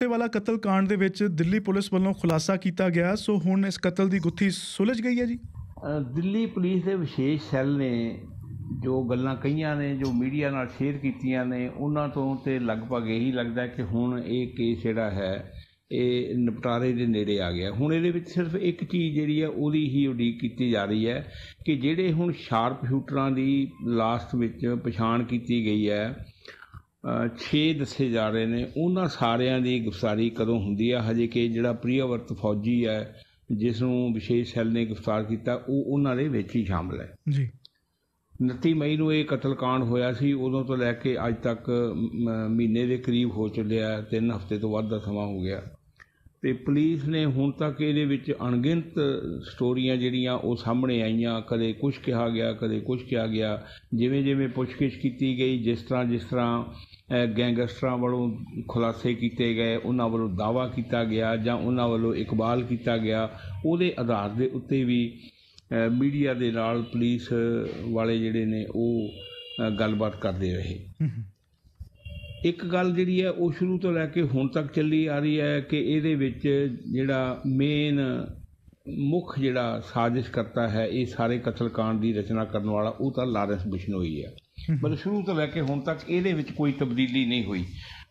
ਇਹ ਵਾਲਾ ਕਤਲ ਕਾਂਡ ਦੇ ਵਿੱਚ ਦਿੱਲੀ ਪੁਲਿਸ ਵੱਲੋਂ ਖੁਲਾਸਾ ਕੀਤਾ ਗਿਆ, ਸੋ ਹੁਣ ਇਸ ਕਤਲ ਦੀ ਗੁੱਥੀ ਸੁਲਝ ਗਈ ਹੈ ਜੀ। ਦਿੱਲੀ ਪੁਲਿਸ ਦੇ ਵਿਸ਼ੇਸ਼ ਸੈੱਲ ਨੇ ਜੋ ਗੱਲਾਂ ਕਹੀਆਂ ਨੇ, ਜੋ ਮੀਡੀਆ ਨਾਲ ਸ਼ੇਅਰ ਕੀਤੀਆਂ ਨੇ, ਉਹਨਾਂ ਤੋਂ ਤੇ ਲਗਭਗ ਇਹੀ ਲੱਗਦਾ ਕਿ ਹੁਣ ਇਹ ਕੇਸ ਜਿਹੜਾ ਹੈ ਇਹ ਨਿਪਟਾਰੇ ਦੇ ਨੇੜੇ ਆ ਗਿਆ। ਹੁਣ ਇਹਦੇ ਵਿੱਚ ਸਿਰਫ ਇੱਕ ਚੀਜ਼ ਜਿਹੜੀ ਹੈ ਉਹਦੀ ਹੀ ਉਡੀਕ ਕੀਤੀ ਜਾ ਰਹੀ ਹੈ ਕਿ ਜਿਹੜੇ ਹੁਣ ਸ਼ਾਰਪ ਸ਼ੂਟਰਾਂ ਦੀ ਲਾਸਟ ਵਿੱਚ ਪਛਾਣ ਕੀਤੀ ਗਈ ਹੈ, 6 ਦੱਸੇ ਜਾ ਰਹੇ ਨੇ, ਉਹਨਾਂ ਸਾਰਿਆਂ ਦੀ ਗ੍ਰਿਫਤਾਰੀ ਕਦੋਂ ਹੁੰਦੀ ਹੈ। ਹਜੇ ਕਿ ਜਿਹੜਾ ਪ੍ਰਿਆਵਰਤ ਫੌਜੀ ਹੈ ਜਿਸ ਨੂੰ ਵਿਸ਼ੇਸ਼ ਸੈੱਲ ਨੇ ਗ੍ਰਿਫਤਾਰ ਕੀਤਾ ਉਹ ਉਹਨਾਂ ਦੇ ਵਿੱਚ ਹੀ ਸ਼ਾਮਲ ਹੈ ਜੀ। 29 ਮਈ ਨੂੰ ਇਹ ਕਤਲकांड ਹੋਇਆ ਸੀ, ਉਦੋਂ ਤੋਂ ਲੈ ਕੇ ਅੱਜ ਤੱਕ ਮਹੀਨੇ ਦੇ ਕਰੀਬ ਹੋ ਚੱਲਿਆ, 3 ਹਫ਼ਤੇ ਤੋਂ ਵੱਧ ਦਾ ਸਮਾਂ ਹੋ ਗਿਆ। ਅਤੇ ਪੁਲਿਸ ਨੇ ਹੁਣ ਤੱਕ ਇਹਦੇ ਵਿੱਚ ਅਣਗਿਣਤ ਸਟੋਰੀਆਂ ਜਿਹੜੀਆਂ ਉਹ ਸਾਹਮਣੇ ਆਈਆਂ, ਕਦੇ ਕੁਛ ਕਿਹਾ ਗਿਆ, ਕਦੇ ਕੁਛ ਕਿਹਾ ਗਿਆ। ਜਿਵੇਂ ਜਿਵੇਂ ਪੁੱਛਗਿੱਛ ਕੀਤੀ ਗਈ, ਜਿਸ ਤਰ੍ਹਾਂ ਗੈਂਗਸਟਰਾਂ ਵੱਲੋਂ ਖੁਲਾਸੇ ਕੀਤੇ ਗਏ, ਉਹਨਾਂ ਵੱਲੋਂ ਦਾਅਵਾ ਕੀਤਾ ਗਿਆ ਜਾਂ ਉਹਨਾਂ ਵੱਲੋਂ ਇਕਬਾਲ ਕੀਤਾ ਗਿਆ, ਉਹਦੇ ਆਧਾਰ ਦੇ ਉੱਤੇ ਵੀ ਮੀਡੀਆ ਦੇ ਨਾਲ ਪੁਲਿਸ ਵਾਲੇ ਜਿਹੜੇ ਨੇ ਉਹ ਗੱਲਬਾਤ ਕਰਦੇ ਰਹੇ। ਇੱਕ ਗੱਲ ਜਿਹੜੀ ਹੈ ਉਹ ਸ਼ੁਰੂ ਤੋਂ ਲੈ ਕੇ ਹੁਣ ਤੱਕ ਚੱਲੀ ਆ ਰਹੀ ਹੈ ਕਿ ਇਹਦੇ ਵਿੱਚ ਜਿਹੜਾ ਮੇਨ ਮੁੱਖ ਜਿਹੜਾ ਸਾਜ਼ਿਸ਼ ਕਰਤਾ ਹੈ ਇਹ ਸਾਰੇ ਕਤਲकांड ਦੀ ਰਚਨਾ ਕਰਨ ਵਾਲਾ ਉਹ ਤਾਂ ਲਾਰੈਂਸ ਬਿਸ਼ਨੋਈ ਹੈ। ਮਤਲਬ ਸ਼ੁਰੂ ਤੋਂ ਲੈ ਕੇ ਹੁਣ ਤੱਕ ਇਹਦੇ ਵਿੱਚ ਕੋਈ ਤਬਦੀਲੀ ਨਹੀਂ ਹੋਈ।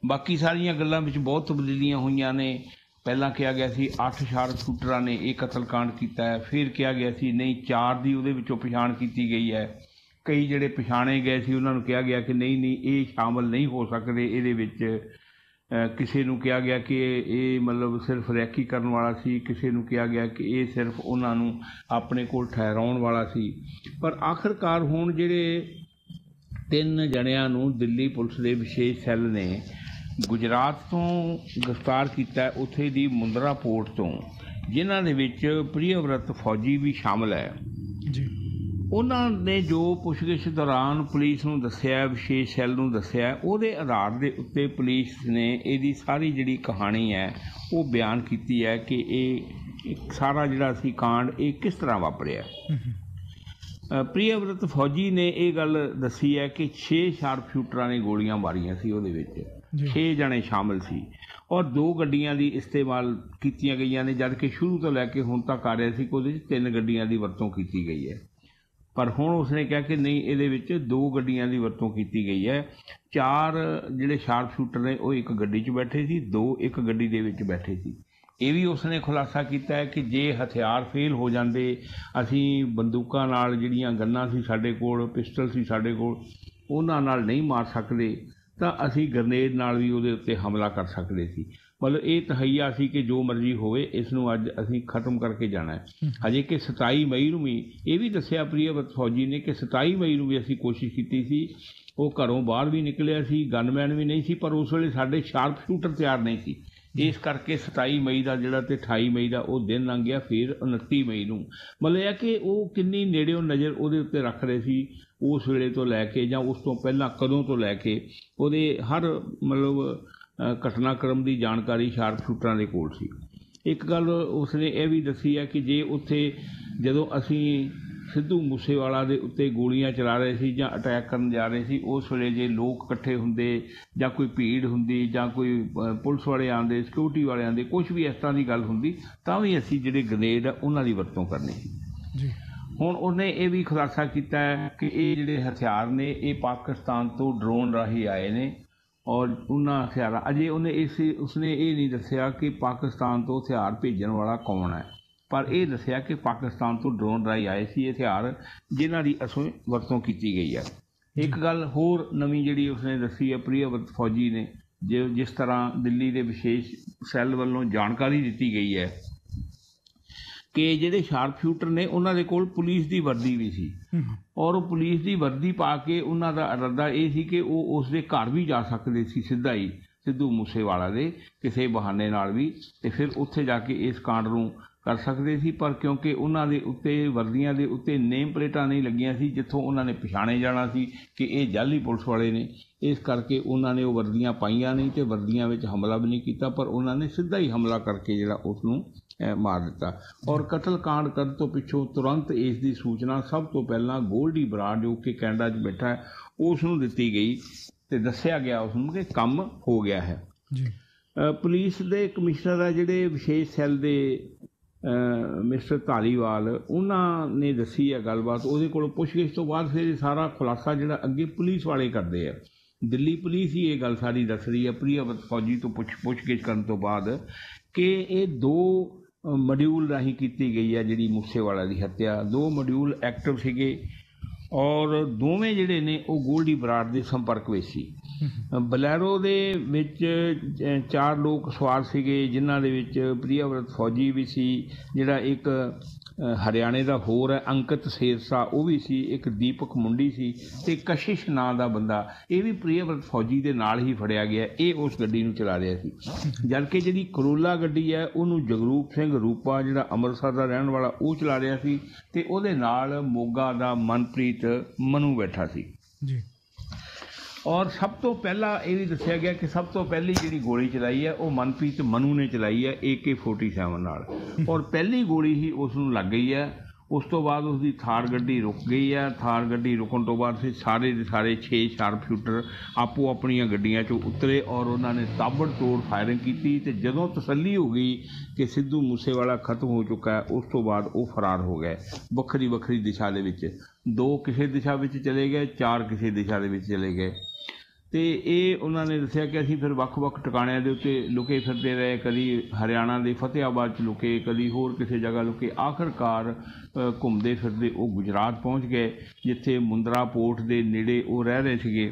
ਬਾਕੀ ਸਾਰੀਆਂ ਗੱਲਾਂ ਵਿੱਚ ਬਹੁਤ ਤਬਦੀਲੀਆਂ ਹੋਈਆਂ ਨੇ। ਪਹਿਲਾਂ ਕਿਹਾ ਗਿਆ ਸੀ 8 ਸ਼ਾਰਪ ਸ਼ੂਟਰਾਂ ਨੇ ਇਹ ਕਤਲकांड ਕੀਤਾ ਹੈ, ਫਿਰ ਕਿਹਾ ਗਿਆ ਸੀ ਨਹੀਂ 4 ਦੀ ਉਹਦੇ ਵਿੱਚੋਂ ਪਛਾਣ ਕੀਤੀ ਗਈ ਹੈ। ਕਈ ਜਿਹੜੇ ਪਛਾਣੇ ਗਏ ਸੀ ਉਹਨਾਂ ਨੂੰ ਕਿਹਾ ਗਿਆ ਕਿ ਨਹੀਂ ਇਹ ਸ਼ਾਮਲ ਨਹੀਂ ਹੋ ਸਕਦੇ ਇਹਦੇ ਵਿੱਚ। ਕਿਸੇ ਨੂੰ ਕਿਹਾ ਗਿਆ ਕਿ ਇਹ ਮਤਲਬ ਸਿਰਫ ਰੈਕੀ ਕਰਨ ਵਾਲਾ ਸੀ, ਕਿਸੇ ਨੂੰ ਕਿਹਾ ਗਿਆ ਕਿ ਇਹ ਸਿਰਫ ਉਹਨਾਂ ਨੂੰ ਆਪਣੇ ਕੋਲ ਠਹਿਰਾਉਣ ਵਾਲਾ ਸੀ। ਪਰ ਆਖਰਕਾਰ ਹੁਣ ਜਿਹੜੇ 3 ਜਣਿਆਂ ਨੂੰ ਦਿੱਲੀ ਪੁਲਿਸ ਦੇ ਵਿਸ਼ੇਸ਼ ਸੈੱਲ ਨੇ ਗੁਜਰਾਤ ਤੋਂ ਗ੍ਰਿਫਤਾਰ ਕੀਤਾ, ਉੱਥੇ ਦੀ ਮੁੰਦਰਾ ਪੋਰਟ ਤੋਂ, ਜਿਨ੍ਹਾਂ ਦੇ ਵਿੱਚ ਪ੍ਰਿਆਵਰਤ ਫੌਜੀ ਵੀ ਸ਼ਾਮਲ ਹੈ ਜੀ। ਉਹਨਾਂ ਨੇ ਜੋ ਪੁੱਛਗਿੱਛ ਦੌਰਾਨ ਪੁਲਿਸ ਨੂੰ ਦੱਸਿਆ, ਵਿਸ਼ੇਸ਼ ਸੈੱਲ ਨੂੰ ਦੱਸਿਆ, ਉਹਦੇ ਆਧਾਰ ਦੇ ਉੱਤੇ ਪੁਲਿਸ ਨੇ ਇਹਦੀ ਸਾਰੀ ਜਿਹੜੀ ਕਹਾਣੀ ਹੈ ਉਹ ਬਿਆਨ ਕੀਤੀ ਹੈ ਕਿ ਇਹ ਸਾਰਾ ਜਿਹੜਾ ਸੀ ਕਾਂਡ ਇਹ ਕਿਸ ਤਰ੍ਹਾਂ ਵਾਪਰਿਆ। ਪ੍ਰਿਆਵਰਤ ਫੌਜੀ ਨੇ ਇਹ ਗੱਲ ਦੱਸੀ ਹੈ ਕਿ 6 ਸ਼ਾਰਪ ਸ਼ੂਟਰਾਂ ਨੇ ਗੋਲੀਆਂ ਮਾਰੀਆਂ ਸੀ, ਉਹਦੇ ਵਿੱਚ 6 ਜਣੇ ਸ਼ਾਮਲ ਸੀ ਔਰ 2 ਗੱਡੀਆਂ ਦੀ ਇਸਤੇਮਾਲ ਕੀਤੀਆਂ ਗਈਆਂ ਨੇ, ਜਦ ਕਿ ਸ਼ੁਰੂ ਤੋਂ ਲੈ ਕੇ ਹੁਣ ਤੱਕ ਆ ਰਿਹਾ ਸੀ ਕਿ ਉਹਦੇ ਵਿੱਚ 3 ਗੱਡੀਆਂ ਦੀ ਵਰਤੋਂ ਕੀਤੀ ਗਈ ਹੈ। ਪਰ ਹੁਣ ਉਸਨੇ ਕਿਹਾ ਕਿ ਨਹੀਂ, ਇਹਦੇ ਵਿੱਚ 2 ਗੱਡੀਆਂ ਦੀ ਵਰਤੋਂ ਕੀਤੀ ਗਈ ਹੈ। 4 ਜਿਹੜੇ ਸ਼ਾਰਪ ਸ਼ੂਟਰ ਨੇ ਉਹ ਇੱਕ ਗੱਡੀ 'ਚ ਬੈਠੇ ਸੀ, 2 ਇੱਕ ਗੱਡੀ ਦੇ ਵਿੱਚ ਬੈਠੇ ਸੀ। ਇਹ ਵੀ ਉਸਨੇ ਖੁਲਾਸਾ ਕੀਤਾ ਹੈ ਕਿ ਜੇ ਹਥਿਆਰ ਫੇਲ ਹੋ ਜਾਂਦੇ, ਅਸੀਂ ਬੰਦੂਕਾਂ ਨਾਲ ਜਿਹੜੀਆਂ ਗੰਨਾਂ ਸੀ ਸਾਡੇ ਕੋਲ, ਪਿਸਟਲ ਸੀ ਸਾਡੇ ਕੋਲ, ਉਹਨਾਂ ਨਾਲ ਨਹੀਂ ਮਾਰ ਸਕਦੇ ਤਾਂ ਅਸੀਂ ਗਰਨੇਡ ਨਾਲ ਵੀ ਉਹਦੇ ਉੱਤੇ ਹਮਲਾ ਕਰ ਸਕਦੇ ਸੀ। ਮਤਲਬ ਇਹ ਤਹਈਆ ਸੀ ਕਿ ਜੋ ਮਰਜ਼ੀ ਹੋਵੇ ਇਸ ਨੂੰ ਅੱਜ ਅਸੀਂ ਖ਼ਤਮ ਕਰਕੇ ਜਾਣਾ ਹੈ। ਹਜੇ ਕਿ 27 ਮਈ ਨੂੰ ਵੀ ਇਹ ਵੀ ਦੱਸਿਆ ਪ੍ਰਿਆਵਰਤ ਫੌਜੀ ਨੇ ਕਿ 27 ਮਈ ਨੂੰ ਵੀ ਅਸੀਂ ਕੋਸ਼ਿਸ਼ ਕੀਤੀ ਸੀ, ਉਹ ਘਰੋਂ ਬਾਹਰ ਵੀ ਨਿਕਲਿਆ ਸੀ, ਗਨਮੈਨ ਵੀ ਨਹੀਂ ਸੀ, ਪਰ ਉਸ ਵੇਲੇ ਸਾਡੇ ਸ਼ਾਰਪ ਸ਼ੂਟਰ ਤਿਆਰ ਨਹੀਂ ਸੀ। ਇਸ ਕਰਕੇ 27 ਮਈ ਦਾ ਜਿਹੜਾ ਤੇ 28 ਮਈ ਦਾ ਉਹ ਦਿਨ ਲੰਘ ਗਿਆ। ਫਿਰ 29 ਮਈ ਨੂੰ ਮਤਲਬ ਇਹ ਕਿ ਉਹ ਕਿੰਨੀ ਨੇੜਿਓਂ ਨਜ਼ਰ ਉਹਦੇ ਉੱਤੇ ਰੱਖ ਰਹੇ ਸੀ ਉਸ ਵੇਲੇ ਤੋਂ ਲੈ ਕੇ, ਜਾਂ ਉਸ ਤੋਂ ਪਹਿਲਾਂ ਕਦੋਂ ਤੋਂ ਲੈ ਕੇ ਉਹਦੇ ਹਰ ਮਤਲਬ ਘਟਨਾਕ੍ਰਮ ਦੀ ਜਾਣਕਾਰੀ ਸ਼ਾਰਪ ਸ਼ੂਟਰਾਂ ਦੇ ਕੋਲ ਸੀ। ਇੱਕ ਗੱਲ ਉਸਨੇ ਇਹ ਵੀ ਦੱਸੀ ਹੈ ਕਿ ਜੇ ਉੱਥੇ ਜਦੋਂ ਅਸੀਂ ਸਿੱਧੂ ਮੂਸੇਵਾਲਾ ਦੇ ਉੱਤੇ ਗੋਲੀਆਂ ਚਲਾ ਰਹੇ ਸੀ ਜਾਂ ਅਟੈਕ ਕਰਨ ਜਾ ਰਹੇ ਸੀ, ਉਸ ਵੇਲੇ ਜੇ ਲੋਕ ਇਕੱਠੇ ਹੁੰਦੇ ਜਾਂ ਕੋਈ ਭੀੜ ਹੁੰਦੀ ਜਾਂ ਕੋਈ ਪੁਲਿਸ ਵਾਲੇ ਆਉਂਦੇ, ਸਿਕਿਉਰਿਟੀ ਵਾਲੇ ਆਉਂਦੇ, ਕੁਛ ਵੀ ਇਸ ਤਰ੍ਹਾਂ ਦੀ ਗੱਲ ਹੁੰਦੀ, ਤਾਂ ਵੀ ਅਸੀਂ ਜਿਹੜੇ ਗ੍ਰੇਨੇਡ ਆ ਉਹਨਾਂ ਦੀ ਵਰਤੋਂ ਕਰਨੀ ਸੀ। ਹੁਣ ਉਹਨੇ ਇਹ ਵੀ ਖੁਲਾਸਾ ਕੀਤਾ ਹੈ ਕਿ ਇਹ ਜਿਹੜੇ ਹਥਿਆਰ ਨੇ ਇਹ ਪਾਕਿਸਤਾਨ ਤੋਂ ਡਰੋਨ ਰਾਹੀਂ ਆਏ ਨੇ ਔਰ ਉਹਨਾਂ ਹਥਿਆਰਾਂ ਅਜੇ ਉਸਨੇ ਇਹ ਨਹੀਂ ਦੱਸਿਆ ਕਿ ਪਾਕਿਸਤਾਨ ਤੋਂ ਹਥਿਆਰ ਭੇਜਣ ਵਾਲਾ ਕੌਣ ਹੈ, ਪਰ ਇਹ ਦੱਸਿਆ ਕਿ ਪਾਕਿਸਤਾਨ ਤੋਂ ਡਰੋਨ ਰਾਹੀਂ ਆਏ ਸੀ ਹਥਿਆਰ ਜਿਨ੍ਹਾਂ ਦੀ ਅਸੀਂ ਵਰਤੋਂ ਕੀਤੀ ਗਈ ਹੈ। ਇੱਕ ਗੱਲ ਹੋਰ ਨਵੀਂ ਜਿਹੜੀ ਉਸਨੇ ਦੱਸੀ ਹੈ ਪ੍ਰਿਆਵਰਤ ਫੌਜੀ ਨੇ, ਜਿਸ ਤਰ੍ਹਾਂ ਦਿੱਲੀ ਦੇ ਵਿਸ਼ੇਸ਼ ਸੈੱਲ ਵੱਲੋਂ ਜਾਣਕਾਰੀ ਦਿੱਤੀ ਗਈ ਹੈ ਕਿ ਜਿਹੜੇ ਸ਼ਾਰਪ ਸ਼ੂਟਰ ਨੇ ਉਹਨਾਂ ਦੇ ਕੋਲ ਪੁਲਿਸ ਦੀ ਵਰਦੀ ਵੀ ਸੀ ਔਰ ਉਹ ਪੁਲਿਸ ਦੀ ਵਰਦੀ ਪਾ ਕੇ ਉਹਨਾਂ ਦਾ ਇਰਾਦਾ ਇਹ ਸੀ ਕਿ ਉਹ ਉਸ ਦੇ ਘਰ ਵੀ ਜਾ ਸਕਦੇ ਸੀ ਸਿੱਧਾ ਹੀ, ਸਿੱਧੂ ਮੂਸੇਵਾਲਾ ਦੇ ਕਿਸੇ ਬਹਾਨੇ ਨਾਲ ਵੀ, ਅਤੇ ਫਿਰ ਉੱਥੇ ਜਾ ਕੇ ਇਸ ਕਾਂਡ ਨੂੰ ਕਰ ਸਕਦੇ ਸੀ। ਪਰ ਕਿਉਂਕਿ ਉਹਨਾਂ ਦੇ ਉੱਤੇ ਵਰਦੀਆਂ ਦੇ ਉੱਤੇ ਨੇਮ ਪਲੇਟਾਂ ਨਹੀਂ ਲੱਗੀਆਂ ਸੀ ਜਿੱਥੋਂ ਉਹਨਾਂ ਨੇ ਪਛਾਣੇ ਜਾਣਾ ਸੀ ਕਿ ਇਹ ਜਾਲੀ ਪੁਲਿਸ ਵਾਲੇ ਨੇ, ਇਸ ਕਰਕੇ ਉਹਨਾਂ ਨੇ ਉਹ ਵਰਦੀਆਂ ਪਾਈਆਂ ਨਹੀਂ ਅਤੇ ਵਰਦੀਆਂ ਵਿੱਚ ਹਮਲਾ ਵੀ ਨਹੀਂ ਕੀਤਾ, ਪਰ ਉਹਨਾਂ ਨੇ ਸਿੱਧਾ ਹੀ ਹਮਲਾ ਕਰਕੇ ਜਿਹੜਾ ਉਸ ਨੂੰ ਮਾਰ ਦਿੱਤਾ। ਔਰ ਕਤਲकांड ਕਰਨ ਤੋਂ ਪਿੱਛੋਂ ਤੁਰੰਤ ਇਸ ਦੀ ਸੂਚਨਾ ਸਭ ਤੋਂ ਪਹਿਲਾਂ ਗੋਲਡੀ ਬਰਾੜ ਜੋ ਕਿ ਕੈਨੇਡਾ 'ਚ ਬੈਠਾ ਹੈ ਉਸ ਨੂੰ ਦਿੱਤੀ ਗਈ ਅਤੇ ਦੱਸਿਆ ਗਿਆ ਉਸ ਨੂੰ ਕਿ ਕੰਮ ਹੋ ਗਿਆ ਹੈ। ਪੁਲਿਸ ਦੇ ਕਮਿਸ਼ਨਰ ਆ ਜਿਹੜੇ ਵਿਸ਼ੇਸ਼ ਸੈੱਲ ਦੇ ਮਿਸਟਰ ਧਾਲੀਵਾਲ, ਉਹਨਾਂ ਨੇ ਦੱਸੀ ਹੈ ਗੱਲਬਾਤ। ਉਹਦੇ ਕੋਲ ਪੁੱਛਗਿੱਛ ਤੋਂ ਬਾਅਦ ਫਿਰ ਇਹ ਸਾਰਾ ਖੁਲਾਸਾ ਜਿਹੜਾ ਅੱਗੇ ਪੁਲਿਸ ਵਾਲੇ ਕਰਦੇ ਆ, ਦਿੱਲੀ ਪੁਲਿਸ ਹੀ ਇਹ ਗੱਲ ਸਾਰੀ ਦੱਸ ਰਹੀ ਹੈ ਪ੍ਰਿਆਵਰਤ ਫੌਜੀ ਤੋਂ ਪੁੱਛਗਿੱਛ ਕਰਨ ਤੋਂ ਬਾਅਦ, ਕਿ ਇਹ 2 ਮੋਡਿਊਲ ਰਾਹੀਂ ਕੀਤੀ ਗਈ ਹੈ ਜਿਹੜੀ ਮੂਸੇਵਾਲਾ ਦੀ ਹੱਤਿਆ। 2 ਮੋਡਿਊਲ ਐਕਟਿਵ ਸੀਗੇ ਔਰ ਦੋਵੇਂ ਜਿਹੜੇ ਨੇ ਉਹ ਗੋਲਡੀ ਬਰਾੜ ਦੇ ਸੰਪਰਕ ਵਿੱਚ ਸੀ। ਬਲੈਰੋ ਦੇ ਵਿੱਚ 4 ਲੋਕ ਸਵਾਰ ਸੀਗੇ, ਜਿਨ੍ਹਾਂ ਦੇ ਵਿੱਚ ਪ੍ਰਿਆਵਰਤ ਫੌਜੀ ਵੀ ਸੀ, ਜਿਹੜਾ ਇੱਕ ਹਰਿਆਣੇ ਦਾ ਹੋਰ ਹੈ ਅੰਕਿਤ ਸੇਰਸਾ ਉਹ ਵੀ ਸੀ, ਇੱਕ ਦੀਪਕ ਮੁੰਡੀ ਸੀ, ਅਤੇ ਕਸ਼ਿਸ਼ ਨਾਂ ਦਾ ਬੰਦਾ ਇਹ ਵੀ ਪ੍ਰਿਆਵਰਤ ਫੌਜੀ ਦੇ ਨਾਲ ਹੀ ਫੜਿਆ ਗਿਆ। ਇਹ ਉਸ ਗੱਡੀ ਨੂੰ ਚਲਾ ਰਿਹਾ ਸੀ, ਜਦਕਿ ਜਿਹੜੀ ਕਰੋਲਾ ਗੱਡੀ ਹੈ ਉਹਨੂੰ ਜਗਰੂਪ ਸਿੰਘ ਰੂਪਾ ਜਿਹੜਾ ਅੰਮ੍ਰਿਤਸਰ ਦਾ ਰਹਿਣ ਵਾਲਾ ਉਹ ਚਲਾ ਰਿਹਾ ਸੀ, ਅਤੇ ਉਹਦੇ ਨਾਲ ਮੋਗਾ ਦਾ ਮਨਪ੍ਰੀਤ ਮਨੂ ਬੈਠਾ ਸੀ ਜੀ। ਔਰ ਸਭ ਤੋਂ ਪਹਿਲਾਂ ਇਹ ਵੀ ਦੱਸਿਆ ਗਿਆ ਕਿ ਸਭ ਤੋਂ ਪਹਿਲੀ ਜਿਹੜੀ ਗੋਲੀ ਚਲਾਈ ਹੈ ਉਹ ਮਨਪ੍ਰੀਤ ਮਨੂ ਨੇ ਚਲਾਈ ਹੈ AK-47 ਨਾਲ, ਔਰ ਪਹਿਲੀ ਗੋਲੀ ਹੀ ਉਸ ਨੂੰ ਲੱਗ ਗਈ ਹੈ। ਉਸ ਤੋਂ ਬਾਅਦ ਉਸਦੀ ਥਾਰ ਗੱਡੀ ਰੁਕ ਗਈ ਹੈ। ਥਾਰ ਗੱਡੀ ਰੁਕਣ ਤੋਂ ਬਾਅਦ ਫਿਰ ਸਾਰੇ ਦੇ ਸਾਰੇ 6 ਸ਼ਾਰਪ ਸ਼ੂਟਰ ਆਪੋ ਆਪਣੀਆਂ ਗੱਡੀਆਂ 'ਚੋਂ ਉਤਰੇ ਔਰ ਉਹਨਾਂ ਨੇ ਤਾਬੜ ਤੋੜ ਫਾਇਰਿੰਗ ਕੀਤੀ, ਅਤੇ ਜਦੋਂ ਤਸੱਲੀ ਹੋ ਗਈ ਕਿ ਸਿੱਧੂ ਮੂਸੇਵਾਲਾ ਖਤਮ ਹੋ ਚੁੱਕਾ ਹੈ, ਉਸ ਤੋਂ ਬਾਅਦ ਉਹ ਫਰਾਰ ਹੋ ਗਏ ਵੱਖਰੀ ਵੱਖਰੀ ਦਿਸ਼ਾ ਦੇ ਵਿੱਚ। 2 ਕਿਸੇ ਦਿਸ਼ਾ ਵਿੱਚ ਚਲੇ ਗਏ, 4 ਕਿਸੇ ਦਿਸ਼ਾ ਦੇ ਵਿੱਚ ਚਲੇ ਗਏ। ਅਤੇ ਇਹ ਉਹਨਾਂ ਨੇ ਦੱਸਿਆ ਕਿ ਅਸੀਂ ਫਿਰ ਵੱਖ-ਵੱਖ ਟਿਕਾਣਿਆਂ ਦੇ ਉੱਤੇ ਲੁਕੇ ਫਿਰਦੇ ਰਹੇ, ਕਦੀ ਹਰਿਆਣਾ ਦੇ ਫਤਿਆਬਾਦ 'ਚ ਲੁਕੇ, ਕਦੀ ਹੋਰ ਕਿਸੇ ਜਗ੍ਹਾ ਲੁਕੇ। ਆਖਰਕਾਰ ਘੁੰਮਦੇ ਫਿਰਦੇ ਉਹ ਗੁਜਰਾਤ ਪਹੁੰਚ ਗਏ, ਜਿੱਥੇ ਮੁੰਦਰਾ ਪੋਰਟ ਦੇ ਨੇੜੇ ਉਹ ਰਹਿ ਰਹੇ ਸੀਗੇ।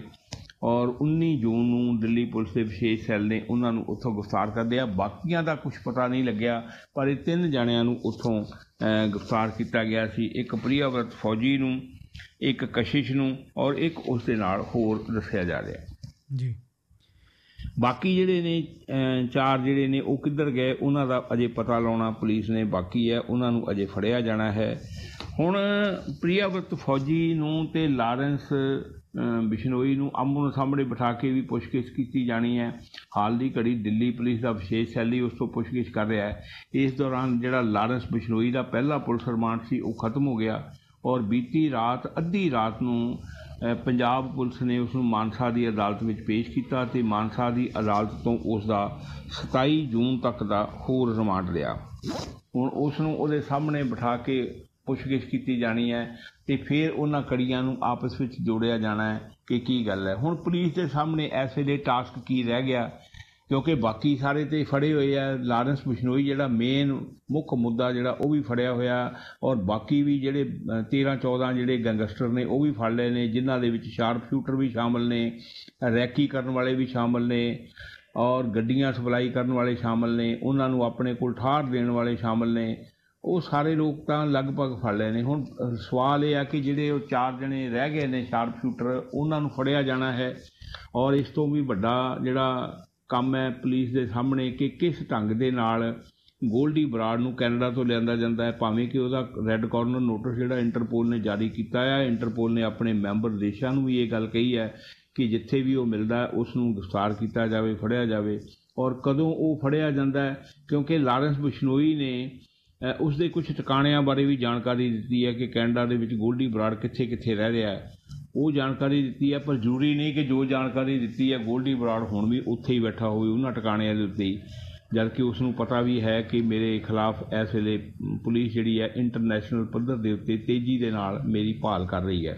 ਔਰ 19 ਜੂਨ ਨੂੰ ਦਿੱਲੀ ਪੁਲਿਸ ਦੇ ਵਿਸ਼ੇਸ਼ ਸੈੱਲ ਨੇ ਉਹਨਾਂ ਨੂੰ ਉੱਥੋਂ ਗ੍ਰਿਫਤਾਰ ਕਰ ਲਿਆ। ਬਾਕੀਆਂ ਦਾ ਕੁਛ ਪਤਾ ਨਹੀਂ ਲੱਗਿਆ, ਪਰ ਇਹ 3 ਜਣਿਆਂ ਨੂੰ ਉੱਥੋਂ ਗ੍ਰਿਫਤਾਰ ਕੀਤਾ ਗਿਆ ਸੀ। ਇੱਕ ਪ੍ਰਿਆਵਰਤ ਫੌਜੀ ਨੂੰ, ਇੱਕ ਕਸ਼ਿਸ਼ ਨੂੰ, ਔਰ ਇੱਕ ਉਸ ਦੇ ਨਾਲ ਹੋਰ ਦੱਸਿਆ ਜਾ ਰਿਹਾ ਜੀ। ਬਾਕੀ ਜਿਹੜੇ ਨੇ 4 ਜਿਹੜੇ ਨੇ ਉਹ ਕਿੱਧਰ ਗਏ ਉਹਨਾਂ ਦਾ ਅਜੇ ਪਤਾ ਲਾਉਣਾ ਪੁਲਿਸ ਨੇ ਬਾਕੀ ਹੈ, ਉਹਨਾਂ ਨੂੰ ਅਜੇ ਫੜਿਆ ਜਾਣਾ ਹੈ। ਹੁਣ ਪ੍ਰਿਆਵਰਤ ਫੌਜੀ ਨੂੰ ਅਤੇ ਲਾਰੈਂਸ ਬਿਸ਼ਨੋਈ ਨੂੰ ਆਮੋ ਸਾਹਮਣੇ ਬਿਠਾ ਕੇ ਵੀ ਪੁੱਛਗਿੱਛ ਕੀਤੀ ਜਾਣੀ ਹੈ। ਹਾਲ ਦੀ ਘੜੀ ਦਿੱਲੀ ਪੁਲਿਸ ਦਾ ਵਿਸ਼ੇਸ਼ ਸੈੱਲ ਹੀ ਉਸ ਤੋਂ ਪੁੱਛਗਿੱਛ ਕਰ ਰਿਹਾ ਹੈ। ਇਸ ਦੌਰਾਨ ਜਿਹੜਾ ਲਾਰੈਂਸ ਬਿਸ਼ਨੋਈ ਦਾ ਪਹਿਲਾ ਪੁਲਿਸ ਰਿਮਾਂਡ ਸੀ ਉਹ ਖਤਮ ਹੋ ਗਿਆ, ਔਰ ਬੀਤੀ ਰਾਤ ਅੱਧੀ ਰਾਤ ਨੂੰ ਪੰਜਾਬ ਪੁਲਿਸ ਨੇ ਉਸ ਨੂੰ ਮਾਨਸਾ ਦੀ ਅਦਾਲਤ ਵਿੱਚ ਪੇਸ਼ ਕੀਤਾ, ਅਤੇ ਮਾਨਸਾ ਦੀ ਅਦਾਲਤ ਤੋਂ ਉਸ ਦਾ 27 ਜੂਨ ਤੱਕ ਦਾ ਹੋਰ ਰਿਮਾਂਡ ਲਿਆ। ਹੁਣ ਉਸ ਨੂੰ ਉਹਦੇ ਸਾਹਮਣੇ ਬਿਠਾ ਕੇ ਪੁੱਛਗਿੱਛ ਕੀਤੀ ਜਾਣੀ ਹੈ, ਅਤੇ ਫਿਰ ਉਹਨਾਂ ਕੜੀਆਂ ਨੂੰ ਆਪਸ ਵਿੱਚ ਜੋੜਿਆ ਜਾਣਾ ਹੈ ਕਿ ਕੀ ਗੱਲ ਹੈ। ਹੁਣ ਪੁਲਿਸ ਦੇ ਸਾਹਮਣੇ ਇਸ ਵੇਲੇ ਟਾਸਕ ਕੀ ਰਹਿ ਗਿਆ, ਕਿਉਂਕਿ ਬਾਕੀ ਸਾਰੇ ਤਾਂ ਫੜੇ ਹੋਏ ਆ। ਲਾਰੈਂਸ ਬਿਸ਼ਨੋਈ ਜਿਹੜਾ ਮੇਨ ਮੁੱਖ ਮੁੱਦਾ ਜਿਹੜਾ ਉਹ ਵੀ ਫੜਿਆ ਹੋਇਆ, ਔਰ ਬਾਕੀ ਵੀ ਜਿਹੜੇ 13-14 ਜਿਹੜੇ ਗੈਂਗਸਟਰ ਨੇ ਉਹ ਵੀ ਫੜ ਲਏ ਨੇ, ਜਿਨ੍ਹਾਂ ਦੇ ਵਿੱਚ ਸ਼ਾਰਪ ਸ਼ੂਟਰ ਵੀ ਸ਼ਾਮਲ ਨੇ, ਰੈਕੀ ਕਰਨ ਵਾਲੇ ਵੀ ਸ਼ਾਮਲ ਨੇ, ਔਰ ਗੱਡੀਆਂ ਸਪਲਾਈ ਕਰਨ ਵਾਲੇ ਸ਼ਾਮਲ ਨੇ, ਉਹਨਾਂ ਨੂੰ ਆਪਣੇ ਕੋਲ ਠਾਹਰ ਦੇਣ ਵਾਲੇ ਸ਼ਾਮਲ ਨੇ। ਉਹ ਸਾਰੇ ਲੋਕ ਤਾਂ ਲਗਭਗ ਫੜ ਲਏ ਨੇ। ਹੁਣ ਸਵਾਲ ਇਹ ਆ ਕਿ ਜਿਹੜੇ ਉਹ 4 ਜਣੇ ਰਹਿ ਗਏ ਨੇ ਸ਼ਾਰਪ ਸ਼ੂਟਰ, ਉਹਨਾਂ ਨੂੰ ਫੜਿਆ ਜਾਣਾ ਹੈ। ਔਰ ਇਸ ਤੋਂ ਵੀ ਵੱਡਾ ਜਿਹੜਾ ਕੰਮ ਹੈ ਪੁਲਿਸ ਦੇ ਸਾਹਮਣੇ ਕਿ ਕਿਸ ਢੰਗ ਦੇ ਨਾਲ ਗੋਲਡੀ ਬਰਾੜ ਨੂੰ ਕੈਨੇਡਾ ਤੋਂ ਲਿਆਂਦਾ ਜਾਂਦਾ ਹੈ, ਭਾਵੇਂ ਕਿ ਉਹਦਾ ਰੈੱਡ ਕਾਰਨਰ ਨੋਟਿਸ ਜਿਹੜਾ ਇੰਟਰਪੋਲ ਨੇ ਜਾਰੀ ਕੀਤਾ ਹੈ। ਇੰਟਰਪੋਲ ਨੇ ਆਪਣੇ ਮੈਂਬਰ ਦੇਸ਼ਾਂ ਨੂੰ ਵੀ ਇਹ ਗੱਲ ਕਹੀ ਹੈ ਕਿ ਜਿੱਥੇ ਵੀ ਉਹ ਮਿਲਦਾ ਉਸ ਨੂੰ ਗ੍ਰਿਫਤਾਰ ਕੀਤਾ ਜਾਵੇ, ਫੜਿਆ ਜਾਵੇ। ਔਰ ਕਦੋਂ ਉਹ ਫੜਿਆ ਜਾਂਦਾ ਹੈ, ਕਿਉਂਕਿ ਲਾਰੈਂਸ ਬਿਸ਼ਨੋਈ ਨੇ ਉਸ ਦੇ ਕੁਝ ਟਿਕਾਣਿਆਂ ਬਾਰੇ ਵੀ ਜਾਣਕਾਰੀ ਦਿੱਤੀ ਹੈ ਕਿ ਕੈਨੇਡਾ ਦੇ ਵਿੱਚ ਗੋਲਡੀ ਬਰਾੜ ਕਿੱਥੇ ਕਿੱਥੇ ਰਹਿ ਰਿਹਾ ਹੈ, ਉਹ ਜਾਣਕਾਰੀ ਦਿੱਤੀ ਹੈ। ਪਰ ਜ਼ਰੂਰੀ ਨਹੀਂ ਕਿ ਜੋ ਜਾਣਕਾਰੀ ਦਿੱਤੀ ਹੈ ਗੋਲਡੀ ਬਰਾੜ ਹੁਣ ਵੀ ਉੱਥੇ ਹੀ ਬੈਠਾ ਹੋਵੇ ਉਹਨਾਂ ਟਿਕਾਣਿਆਂ ਦੇ ਉੱਤੇ ਹੀ, ਜਦਕਿ ਉਸ ਨੂੰ ਪਤਾ ਵੀ ਹੈ ਕਿ ਮੇਰੇ ਖਿਲਾਫ ਇਸ ਵੇਲੇ ਪੁਲਿਸ ਜਿਹੜੀ ਹੈ ਇੰਟਰਨੈਸ਼ਨਲ ਪੱਧਰ ਦੇ ਉੱਤੇ ਤੇਜ਼ੀ ਦੇ ਨਾਲ ਮੇਰੀ ਭਾਲ ਕਰ ਰਹੀ ਹੈ।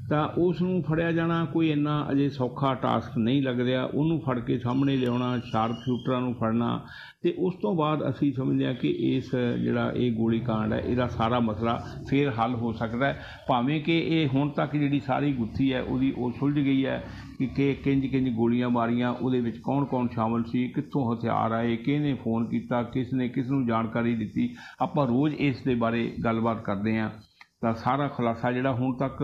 ਤਾਂ ਉਸ ਨੂੰ ਫੜਿਆ ਜਾਣਾ ਕੋਈ ਇੰਨਾ ਅਜੇ ਸੌਖਾ ਟਾਸਕ ਨਹੀਂ ਲੱਗ ਰਿਹਾ। ਉਹਨੂੰ ਫੜ ਕੇ ਸਾਹਮਣੇ ਲਿਆਉਣਾ, ਸ਼ਾਰਪ ਸ਼ੂਟਰਾਂ ਨੂੰ ਫੜਨਾ, ਅਤੇ ਉਸ ਤੋਂ ਬਾਅਦ ਅਸੀਂ ਸਮਝਦੇ ਹਾਂ ਕਿ ਇਸ ਜਿਹੜਾ ਇਹ ਗੋਲੀ ਕਾਂਡ ਹੈ ਇਹਦਾ ਸਾਰਾ ਮਸਲਾ ਫਿਰ ਹੱਲ ਹੋ ਸਕਦਾ ਹੈ। ਭਾਵੇਂ ਕਿ ਇਹ ਹੁਣ ਤੱਕ ਜਿਹੜੀ ਸਾਰੀ ਗੁੱਥੀ ਹੈ ਉਹਦੀ ਉਹ ਸੁਲਝ ਗਈ ਹੈ ਕਿ ਕਿੰਝ ਗੋਲੀਆਂ ਮਾਰੀਆਂ, ਉਹਦੇ ਵਿੱਚ ਕੌਣ ਕੌਣ ਸ਼ਾਮਲ ਸੀ, ਕਿੱਥੋਂ ਹਥਿਆਰ ਆਏ, ਕਿਹਨੇ ਫੋਨ ਕੀਤਾ, ਕਿਸ ਨੇ ਕਿਸ ਨੂੰ ਜਾਣਕਾਰੀ ਦਿੱਤੀ। ਆਪਾਂ ਰੋਜ਼ ਇਸ ਦੇ ਬਾਰੇ ਗੱਲਬਾਤ ਕਰਦੇ ਹਾਂ, ਤਾਂ ਸਾਰਾ ਖੁਲਾਸਾ ਜਿਹੜਾ ਹੁਣ ਤੱਕ